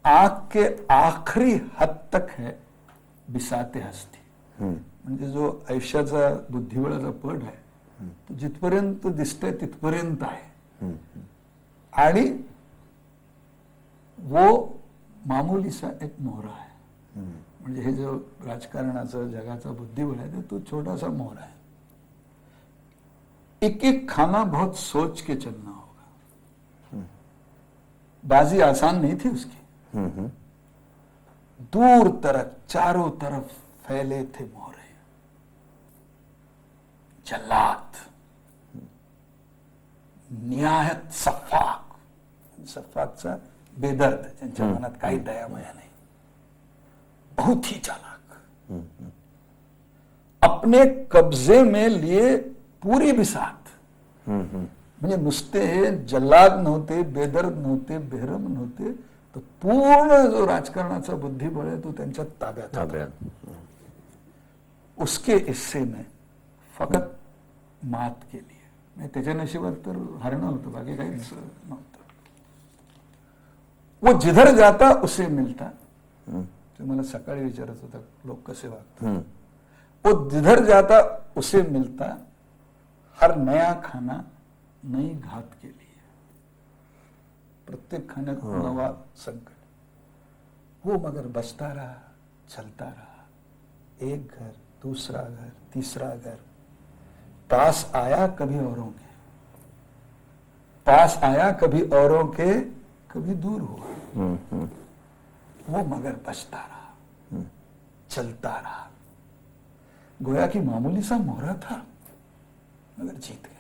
आंख के आखरी हद तक है बिसाते हस्ती. म्हणजे जो आयुष्याचा बुद्धिबळाचा पट आहे तो जिथपर्यंत दिसतंय तिथपर्यंत आहे. आणि वो मामूली सा एक मोहरा आहे. म्हणजे हे जो राजकारणाचं जगाचा बुद्धिबळ आहे तो छोटासा मोहरा आहे. एक एक खाना बहुत सोच के चलना होगा। बाजी आसान नहीं थी उसकी। दूर तरफ चारों तरफ फैले थे मोहरे, जल्लाद, निहायत सफाक, सफाकचा बेदर्द, ज्यांच्या मनात काही दयामया नाही, बहुत ही चालाक, अपने कब्जे में लिए पूरी बिसात। म्हणजे नुसते जल्लाद नव्हते, बेदर्द नव्हते, बेरहम नव्हते, तर पूर्ण जो राजकारणाचा बुद्धिबळ आहे तो त्यांच्या ताब्यात होता। उसके हिस्से में फकत मात केली आहे, म्हणजे त्याच्या नशिबात तर हरणं होतं, बाकी काहीच नव्हतं। वो जिधर जाता उसे मिलता, ते मला सकाळी विचारत होता लोक कसे वागतात। वो जिधर जाता उसे मिलता, हर नया खाना नई घात के लिए, प्रत्येक खाण्यात नवा संकट। वो मगर बचता रहा, चलता रहा, एक घर, दूसरा घर, तीसरा घर, पास आया कभी औरों के, पास आया कभी औरों के, कभी दूर हुआ। वो मगर बचता रहा, चलता रहा, गोया कि मामूली सा मोहरा था मगर जीत गया।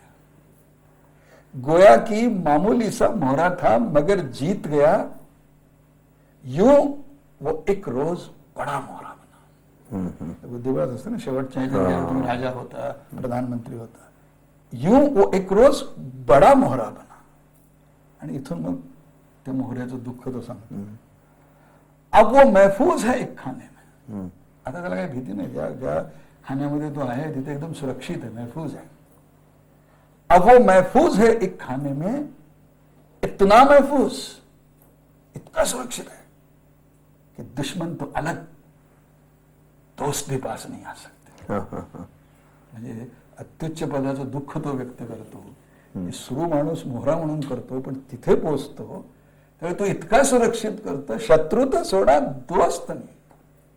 गोया की मामूली सा मोहरा था मगर जीत गया, यूं वो एक रोज बडा मोहरा बना। बुद्धिबळाच असतं ना, शेवटच्या ह्याच्यात तुम्ही राजा होता, प्रधानमंत्री होता, यूं वो एक रोज बडा मोहरा बना। आणि इथून मग त्या मोहऱ्याचं दुःख तो सांगतो। अब वो महफूज है एक खाने में, आता त्याला काही भीती नाही, ज्या खाण्यामध्ये तो आहे तिथे एकदम सुरक्षित आहे, महफूज आहे। अब वो महफूज है एक खाने में, इतना महफूज, इतना सुरक्षित है कि दुश्मन तो अलग, दोस्त भी पास नहीं आ सकते। म्हणजे अत्युच्च पदाचं दुःख तो व्यक्त करतो, सुरू माणूस मोहरा म्हणून करतो, पण तिथे पोहोचतो त्यावेळी तो इतका सुरक्षित करतो, शत्रू तर सोडा, दोस्त नाही।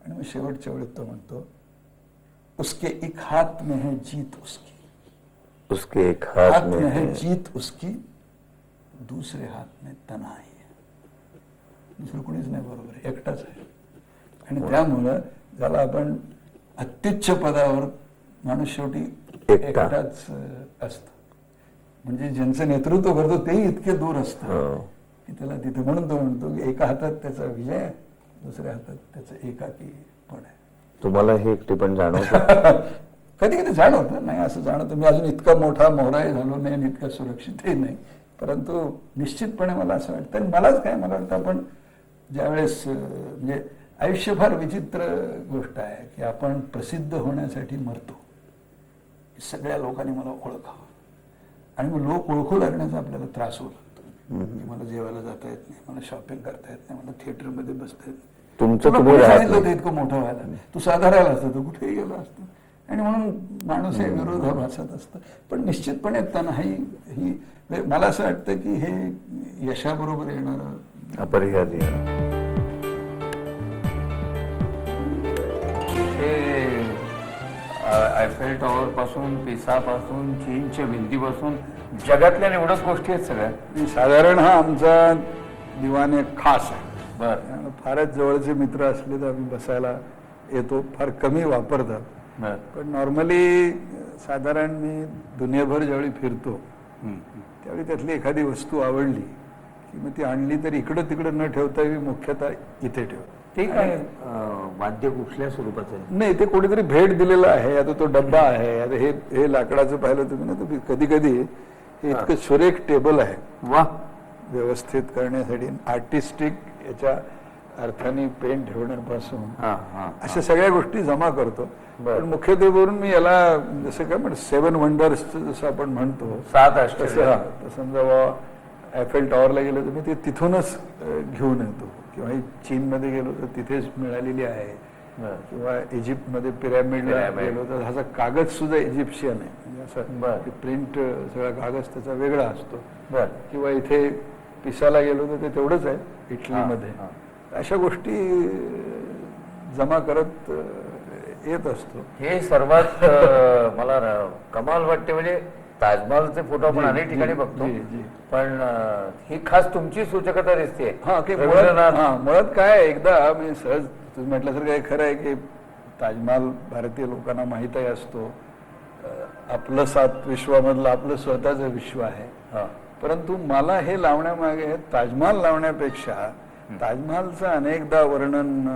आणि मग शेवटच्या वेळेत तो म्हणतो, उसके एक हाथ में है जीत उसकी, उसके एक हाथ में है जीत उसकी, दूसरे हाथ में तनाई है। दुसरं कोणीच नाही, बरोबर आहे, एकटाच आहे। आणि त्यामुळं ज्याला आपण अत्युच्च पदावर माणूस शेवटी एकटाच असतो, म्हणजे ज्यांचं नेतृत्व करतो तेही इतके दूर असतं की त्याला तिथे, म्हणून तो म्हणतो की एका हातात त्याचा विजय आहे, दुसऱ्या हातात त्याचं एकाकी पण आहे। तुम्हाला हे एकटे पण जाणवतं? कधी कधी जाणवतं, नाही असं जाणवतं, मी अजून इतका मोठा मोहराही झालो नाही आणि इतका सुरक्षितही नाही, परंतु निश्चितपणे मला असं वाटतं, आणि मलाच काय, मला वाटतं आपण ज्यावेळेस, म्हणजे आयुष्य फार विचित्र गोष्ट आहे की आपण प्रसिद्ध होण्यासाठी मरतो, सगळ्या लोकांनी मला ओळखावं, आणि मग लोक ओळखू लागण्याचा आपल्याला त्रास होऊ लागतो, की मला जेवायला जाता येत नाही, मला शॉपिंग करता येत नाही, मला थिएटरमध्ये बसता येत नाही, तुमचं तुला तुम्ही कोणी राहत सांगितलं नाही. होतं इतकं मोठं व्हायला, तू साधारायला असतं, तू कुठेही गेला असतो, आणि म्हणून माणूस हे विरोधाभासात असतं। पण निश्चितपणे तन्हाई ही, मला असं वाटतं की हे यशाबरोबर येणारं अपरिहार्य. हे आयफेल टॉवर पासून, पिसा पासून, चीनच्या भिंतीपासून, जगातल्या निवडक गोष्टी आहेत सगळ्या। साधारण हा आमचा दिवाने खास आहे। बर फारच जवळचे मित्र असले तर आम्ही बसायला येतो, फार कमी वापरतात, बर पण नॉर्मली साधारण मी दुनियाभर ज्यावेळी फिरतो त्यावेळी त्यातली एखादी वस्तू आवडली की मग ती आणली तर इकडं तिकडं न ठेवता मी मुख्यतः इथे ठेवतो। ते काय वाद्य कुठल्या स्वरूपाचं आहे? नाही, ते कोणीतरी भेट दिलेलं आहे, आता तो डब्बा आहे, आता हे लाकडाचं पाहिलं तुम्ही ना, तर कधी कधी हे इतकं सुरेख टेबल आहे वा, व्यवस्थित करण्यासाठी, आर्टिस्टिक याच्या अर्थाने पेन ठेवण्यापासून अशा सगळ्या गोष्टी जमा करतो। पण मुख्यत्वेवरून मी याला जसं काय म्हणतो 7 वंडर्स जसं आपण म्हणतो, 7 आश्चर्य, तर समजा ॲफेल टॉवरला गेलो तर मी ते तिथूनच घेऊन येतो, किंवा चीनमध्ये गेलो तर तिथेच मिळालेली आहे, किंवा इजिप्तमध्ये पिरॅमिडला गेलो तर ह्याचा कागद सुद्धा इजिप्शियन आहे, म्हणजे असं प्रिंट सगळा कागद त्याचा वेगळा असतो। किंवा इथे पिसाला गेलो तर ते तेवढंच आहे इटलीमध्ये। अशा गोष्टी जमा करत येत असतो। हे सर्वात मला कमाल वाटते, म्हणजे ताजमहलचे फोटो आपण जी, अनेक ठिकाणी जी, बघतो जी, जी. पण ही खास तुमची सूचकता दिसते. हा की मुळात काय आहे, एकदा मी सहज तुम्ही म्हटल्यासारखं हे खरं आहे की ताजमहाल भारतीय लोकांना माहीतही असतो. आपलं सात विश्वामधलं आपलं स्वतःचं विश्व आहे. परंतु मला हे लावण्यामागे ताजमहाल लावण्यापेक्षा ताजमहालचं अनेकदा वर्णन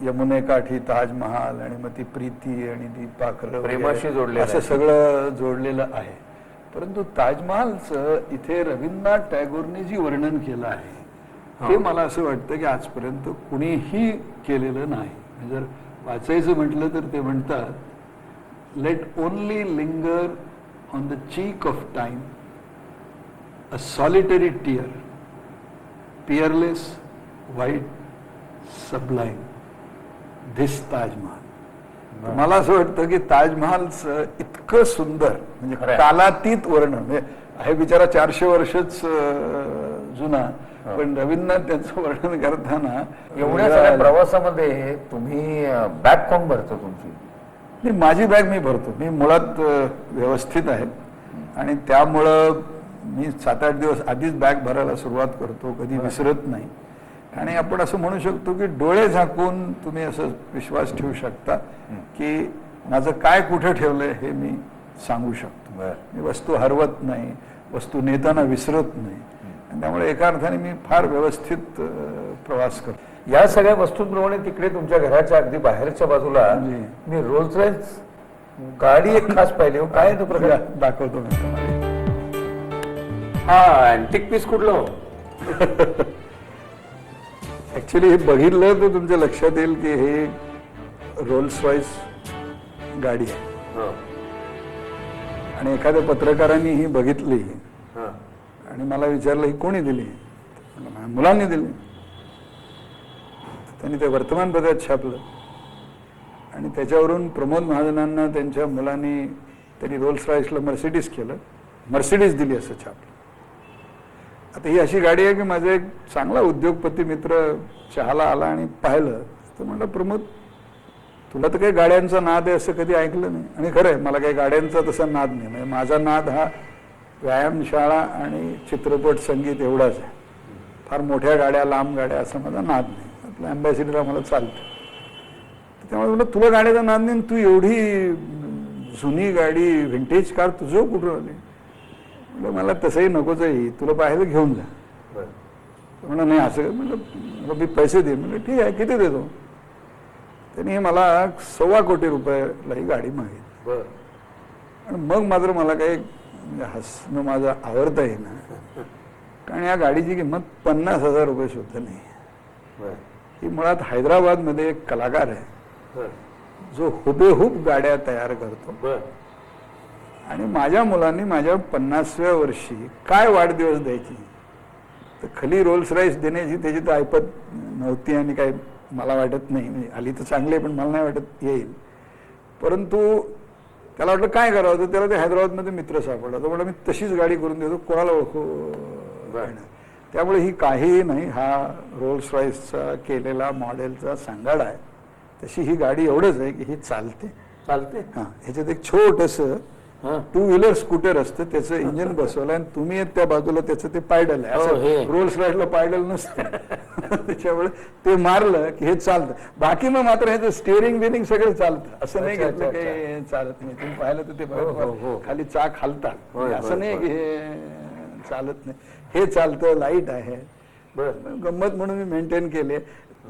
यमुनेकाठी ताजमहाल आणि मग ती प्रीती आणि ती पाखरं प्रेमाशी जोडलेलं असं आहे. सगळं जोडलेलं आहे. परंतु ताजमहालचं इथे रवींद्रनाथ टागोरने जी वर्णन केलं आहे ते मला असं वाटतं की आजपर्यंत कुणीही केलेलं नाही. जर वाचायचं म्हटलं तर ते म्हणतात, let only linger on the cheek of time a solitary tear, peerless, white, sublime, this Taj Mahal. मला असं वाटतं की ताजमहालचं इतकं सुंदर म्हणजे खरंय. कालातीत वर्णन म्हणजे आहे बिचारा 400 वर्षच जुना, पण रवींद्रनाथ त्याचं वर्णन करताना एवढ्या सगळ्या प्रवासामध्ये तुम्ही बॅग कोण भरतो तुमची? नाही, माझी बॅग मी भरतो. मी मुळात व्यवस्थित आहे आणि त्यामुळं मी 7-8 दिवस आधीच बॅग भरायला सुरुवात करतो, कधी विसरत नाही. आणि आपण असं म्हणू शकतो की डोळे झाकून तुम्ही असं विश्वास ठेवू शकता की माझं काय कुठे ठेवलंय हे मी सांगू शकतो. मी वस्तू हरवत नाही, वस्तू नेताना विसरत नाही. आणि त्यामुळे एका अर्थाने मी फार व्यवस्थित प्रवास करतो. या सगळ्या वस्तूंप्रमाणे तिकडे तुमच्या घराच्या अगदी बाहेरच्या बाजूला जी. मी रोल्स रॉयस गाडी एक खास पाहिली हो. काय आहे तो प्रकार? दाखवतो मी तुम्हाला. हा अँटिक पीस कुठलं? ऍक्च्युली हे बघितलं तर तुमच्या लक्षात येईल की हे रोल्स रॉयस गाडी आहे. आणि एखाद्या पत्रकारांनी ही बघितली आणि मला विचारलं ही कोणी दिली? माझ्या मुलांनी दिली. त्यांनी ते वर्तमानपत्रात छापलं आणि त्याच्यावरून प्रमोद महाजनांना त्यांच्या मुलांनी त्यांनी रोल्स रॉयसला मर्सिडीज केलं, मर्सिडीज दिली असं छापलं. आता ही अशी गाडी आहे की माझा एक चांगला उद्योगपती मित्र चहाला आला आणि पाहिलं तर म्हणलं, प्रमोद तुला तर काही गाड्यांचा नाद आहे असं कधी ऐकलं नाही. आणि खरं आहे, मला काही गाड्यांचा तसा नाद नाही. म्हणजे माझा नाद हा व्यायामशाळा आणि चित्रपट संगीत एवढाच आहे. फार मोठ्या गाड्या, लांब गाड्या असा माझा नाद नाही. आपल्या अँबॅसिडर मला चालतं. त्यामुळे म्हणलं तुला गाड्याचा नाद नाही, तू एवढी जुनी गाडी व्हिंटेज कार तुझं कुठून आली? म्हणलं मला तसंही नकोच आहे, तुला पाहिलं घेऊन जा. म्हणलं नाही असं. म्हणलं मी पैसे दे. म्हणलं ठीक आहे, किती देतो? त्यांनी मला 1.25 कोटी रुपयाला ही गाडी मागितली. आणि मग मात्र मला काही हसणं माझं आवडता येईना, कारण या गाडीची किंमत 50,000 रुपये सुद्धा नाही. ही मुळात हैदराबादमध्ये एक कलाकार आहे जो हुबेहूब गाड्या तयार करतो. आणि माझ्या मुलांनी माझ्या 50व्या वर्षी काय वाढदिवस द्यायची तर खाली रोल्स रॉयस देण्याची त्याची तर ऐपत नव्हती. आणि काय मला वाटत नाही, म्हणजे आली तर चांगली पण मला नाही वाटत येईल. परंतु त्याला वाटलं काय करावं, तर त्याला ते हैदराबादमध्ये मित्र सापडला. तर म्हटलं मी तशीच गाडी करून देतो, कोणाला ओळखू. त्यामुळे ही काहीही नाही, हा रोल्स रॉयसचा केलेला मॉडेलचा सांगाडा आहे. तशी ही गाडी एवढंच आहे की ही चालते. हां, ह्याच्यात एक छोटंसं 2 व्हीलर स्कूटर असतं, त्याचं इंजिन बसवलं आणि तुम्ही त्या बाजूला त्याचं ते पायडल आहे. असं रोल्स रॉयसला पायडल नसतं. त्याच्यामुळे ते मारलं की हे चालतं. बाकी मग मात्र ह्याचं स्टिअरिंग बिअरिंग सगळं चालतं. असं नाही घेतलं काही चालत नाही. तुम्ही पाहिलं तर ते खाली चाक हलतात, असं नाही की हे चालत नाही. हे चालतं, लाईट आहे. गंमत म्हणून मी मेंटेन केले.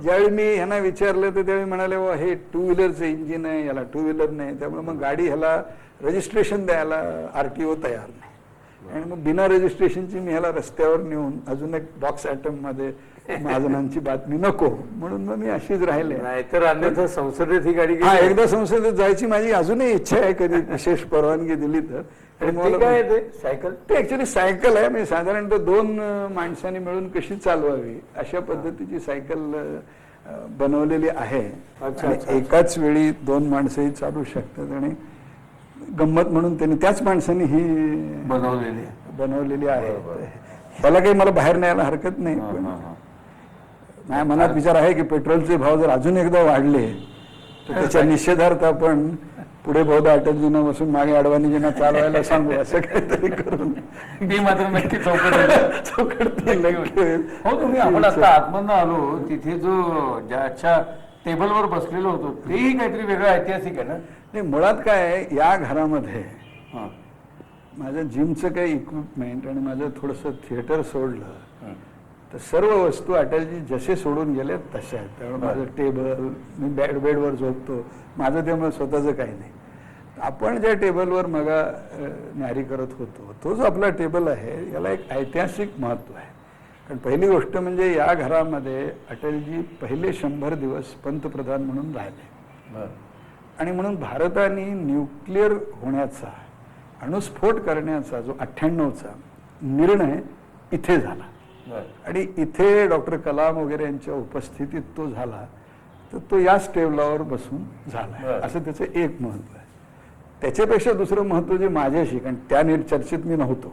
ज्यावेळी मी ह्यांना विचारलं तर त्यावेळी म्हणाले वा हे 2 व्हीलरचं इंजिन आहे, याला 2 व्हीलर नाही, त्यामुळे मग गाडी ह्याला रजिस्ट्रेशन द्यायला RTO तयार नाही. आणि मग बिना रजिस्ट्रेशनची मी ह्याला रस्त्यावर नेऊन अजून एक बॉक्स आयटम मध्ये महाजनांची बातमी नको म्हणून मग मी अशीच राहिले. नाहीतर अन्यथा संसदेत ही गाडी हा, एकदा संसदेत जायची माझी अजूनही इच्छा आहे, कधी विशेष परवानगी दिली तर. काय ते सायकल? ते ऍक्च्युली सायकल आहे. म्हणजे साधारणतः 2 माणसांनी मिळून कशी चालवावी अशा पद्धतीची सायकल बनवलेली आहे. आणि एकाच वेळी 2 माणसंही चालू शकतात. आणि गंमत म्हणून त्यांनी त्याच माणसांनी ही बनवलेली आहे. ह्याला काही मला बाहेर न्यायला हरकत नाही. पण माझ्या मनात विचार आहे की पेट्रोलचे भाव जर अजून एकदा वाढले तर त्याच्या निषेधार्थ आपण पुढे बहुधा अटलजींना बसून मागे अडवाणीजींना चालवायला सांगू असं काहीतरी करून मी मात्र नक्की चौकट चौकट नक्की होईल. हो तुम्ही आपण आता आतमधनं आलो तिथे जो ज्याच्या टेबलवर बसलेलो होतो तेही काहीतरी वेगळं ऐतिहासिक आहे ना. नाही, मुळात काय आहे, या घरामध्ये हां. माझं जिमचं काही इक्विपमेंट आणि माझं थोडंसं थिएटर सोडलं तर सर्व वस्तू अटलजी जसे सोडून गेले तशा आहेत. त्यामुळे माझं टेबल, मी बेडवर झोपतो, माझं त्यामुळे स्वतःचं काही नाही. आपण ज्या टेबलवर मग न्यारी करत होतो तो जो आपला टेबल आहे याला एक ऐतिहासिक महत्त्व आहे. कारण पहिली गोष्ट म्हणजे या घरामध्ये अटलजी पहिले 100 दिवस पंतप्रधान म्हणून राहिले आणि म्हणून भारताने न्यूक्लिअर होण्याचा, अणुस्फोट करण्याचा जो 98चा निर्णय इथे झाला आणि इथे डॉक्टर कलाम वगैरे यांच्या उपस्थितीत तो झाला, तर तो याच टेबलावर बसून झाला असं त्याचं एक महत्त्व आहे. त्याच्यापेक्षा दुसरं महत्त्व जे माझ्याशी, कारण त्या चर्चेत मी नव्हतो,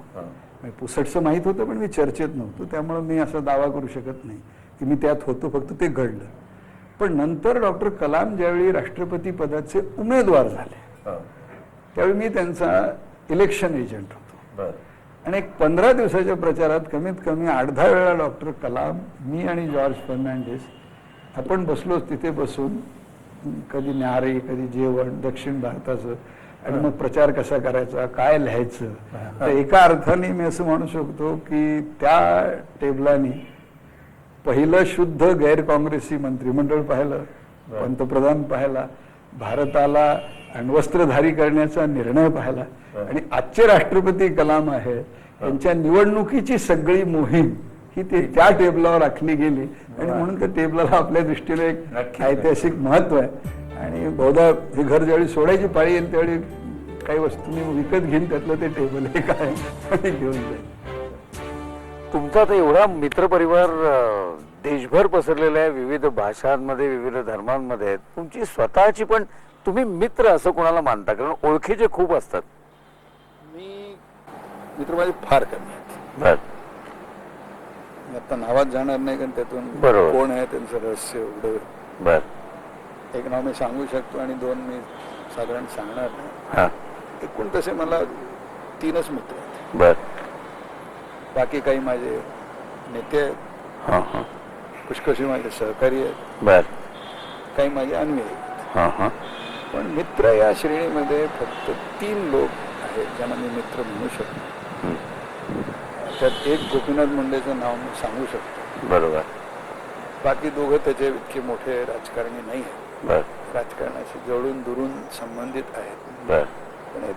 पुसटचं माहीत होतं पण मी चर्चेत नव्हतो, त्यामुळे मी असा दावा करू शकत नाही की मी त्यात होतो, फक्त ते घडलं. पण नंतर डॉक्टर कलाम ज्यावेळी राष्ट्रपती पदाचे उमेदवार झाले त्यावेळी मी त्यांचा इलेक्शन एजंट होतो आणि एक 15 दिवसाच्या प्रचारात कमीत कमी 8-10 वेळा डॉक्टर कलाम, मी आणि जॉर्ज फर्नांडिस आपण बसलो तिथे बसून, कधी न्याहारी, कधी जेवण दक्षिण भारताचं, आणि मग प्रचार कसा करायचा, काय लिहायचं. तर एका अर्थाने मी असं म्हणू शकतो की त्या टेबलाने पहिलं शुद्ध गैर काँग्रेसी मंत्रिमंडळ पाहिलं, पंतप्रधान पाहिला, भारताला अण्वस्त्रधारी करण्याचा निर्णय पाहिला आणि आजचे राष्ट्रपती कलाम आहे यांच्या निवडणुकीची सगळी मोहीम ही ते त्या टेबलावर आखली गेली आणि म्हणून त्या टेबलाला आपल्या दृष्टीने एक ऐतिहासिक महत्व आहे. आणि बहुधा हे घर ज्यावेळी सोडायची पाळी येईल त्यावेळी काही वस्तू मी विकत घेईन, त्यातलं ते टेबल हे काय आणि घेऊन जाईल. तुमचा आता एवढा मित्रपरिवार देशभर पसरलेला आहे, विविध भाषांमध्ये, विविध धर्मांमध्ये आहेत. तुमची स्वतःची पण तुम्ही मित्र असं कोणाला मानता? कारण ओळखीचे खूप असतात. मी मित्र माझे फार कमी आहेत. बर मी आता नावात जाणार नाही, कारण त्यातून बरोबर. कोण आहे त्यांचं रहस्य एवढं. बर एक नाव मी सांगू शकतो आणि 2 मी साधारण सांगणार नाही. हा एकूण तसे मला 3च मित्र आहेत. बर बाकी काही माझे नेते आहेत, हा हा पुष्कळशी माझे सहकारी आहेत, बर काही माझे अन्वयी आहेत. हा हा पण मित्र या श्रेणीमध्ये फक्त 3 लोक आहेत ज्यांना मी मित्र म्हणू शकतो. त्यात एक गोपीनाथ मुंडेचं नाव मी सांगू शकतो. बरोबर. बाकी दोघं त्याचे इतके मोठे राजकारणी नाही आहेत, बर राजकारणाशी जवळून दुरून संबंधित आहेत. बर पण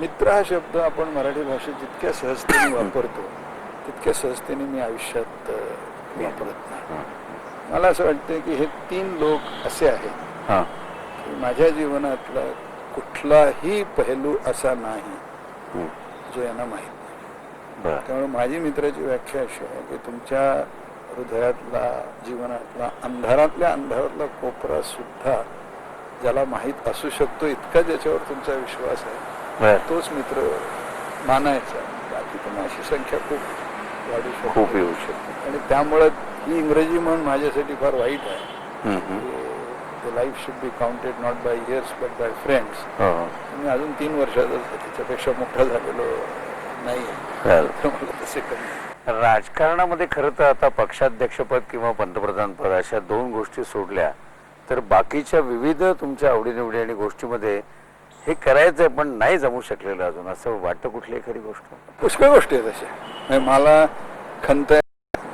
मित्र हा शब्द आपण मराठी भाषेत जितक्या सहजतेने वापरतो तितक्या सहजतेने मी आयुष्यात वापरत नाही. मला असं वाटतं की हे 3 लोक असे आहेत हा की माझ्या जीवनातला कुठलाही पैलू असा नाही जो यांना माहीत नाही. बर त्यामुळे माझी मित्राची व्याख्या अशी आहे की तुमच्या हृदयातला, जीवनातला अंधारातला कोपरा सुद्धा ज्याला माहीत असू शकतो इतका ज्याच्यावर तुमचा विश्वास आहे तोच मित्र मानायचा. बाकी पण अशी संख्या खूप वाढू शकते, खूप येऊ शकते. आणि त्यामुळं ही इंग्रजी म्हण माझ्यासाठी फार वाईट आहे. The life should be counted not by years but by friends. मी अजून 3 वर्षाचा त्याच्यापेक्षा मोठा झालेलो नाही आहे, मला तसे कमी. राजकारणामध्ये खरं तर आता पक्षाध्यक्षपद किंवा पंतप्रधान पद अशा 2 गोष्टी सोडल्या तर बाकीच्या विविध तुमच्या आवडीनिवडी आणि गोष्टीमध्ये हे करायचंय पण नाही जमू शकलेलं अजून, असं वाटतं कुठली एखादी गोष्ट? पुष्कळ गोष्टी आहेत अशा. मला खंत आहे,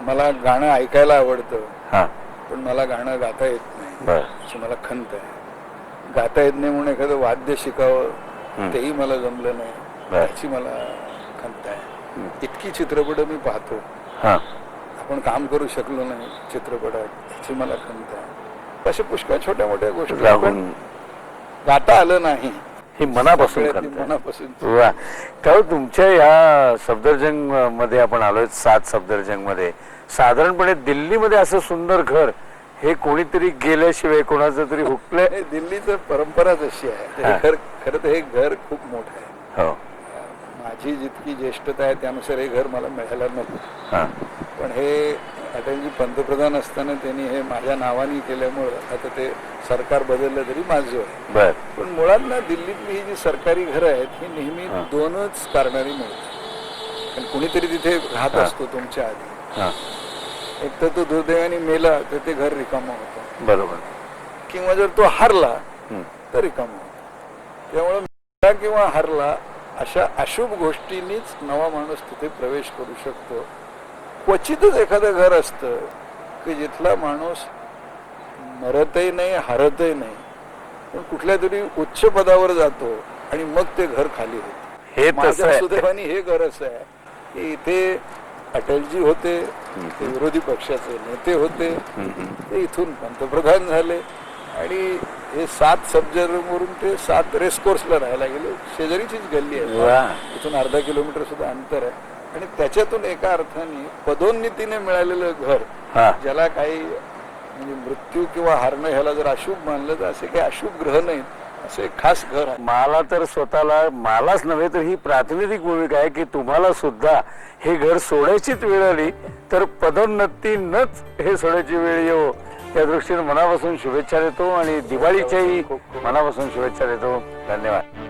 मला गाणं ऐकायला आवडतं, हा पण मला गाणं गाता येत नाही बर अशी मला खंत आहे. गाता येत नाही म्हणून एखादं वाद्य शिकावं तेही मला जमलं नाही याची मला खंत आहे. इतकी चित्रपट मी पाहतो, हा आपण काम करू शकलो नाही चित्रपटात याची मला खंत आहे. अशा पुष्कळ छोट्या मोठ्या गोष्टी, पण गाता आलं नाही ही मनापासून खंत आहे. मनापासून. वा. काय तुमच्या ह्या सफदरजंग मध्ये आपण आलोय, 7 सफदरजंग मध्ये साधारणपणे दिल्लीमध्ये असं सुंदर घर हे कोणीतरी गेल्याशिवाय कोणाचं तरी हुकलंय? दिल्लीचं परंपराच अशी आहे. खरं तर हे घर खूप मोठं आहे. हो माझी जितकी ज्येष्ठता आहे त्यानुसार हे घर मला मिळायला नको, पण हे अटलजी पंतप्रधान असताना त्यांनी हे माझ्या नावाने केल्यामुळं आता ते सरकार बदललं तरी माझं आहे. बर पण मुळात ना दिल्लीतली ही जी सरकारी घरं आहेत ही नेहमी दोनच कारणारी मिळतात. पण कुणीतरी तिथे राहत असतो तुमच्या आधी. हा एक तर तो दुर्दैवाने मेला तर ते घर रिकामं होतं, बरोबर. किंवा जर तो हारला हं. तर रिकामं होतं. त्यामुळे मेला किंवा हारला अशा अशुभ गोष्टींनीच नवा माणूस तिथे प्रवेश करू शकतो. क्वचितच एखादं घर असतं की जिथला माणूस मरतही नाही हारतही नाही पण कुठल्या तरी उच्च पदावर जातो आणि मग ते घर खाली होतं. हे तसं माझ्या आहे. सुदैवाने हे घर असं आहे की इथे अटलजी होते, ते विरोधी पक्षाचे नेते होते, ते इथून पंतप्रधान झाले आणि हे 7 सब्जवरून ते 7 रेसकोर्सला राहायला गेले. शेजारीचीच गल्ली आहे, वा. इथून अर्धा किलोमीटर सुद्धा अंतर आहे. आणि त्याच्यातून एका अर्थाने पदोन्नतीने मिळालेलं घर, हा. ज्याला काही म्हणजे मृत्यू किंवा हारणं ह्याला जर अशुभ मानलं तर असे काही अशुभ ग्रह नाहीत, असं एक खास घर आहे. मला तर स्वतःला, मलाच नव्हे तर ही प्रातिनिधिक भूमिका आहे की तुम्हाला सुद्धा हे घर सोडायचीच वेळ आली तर पदोन्नतीनच हे सोडायची वेळ येऊ त्या दृष्टीने मनापासून शुभेच्छा देतो आणि दिवाळीच्याही मनापासून शुभेच्छा देतो. धन्यवाद.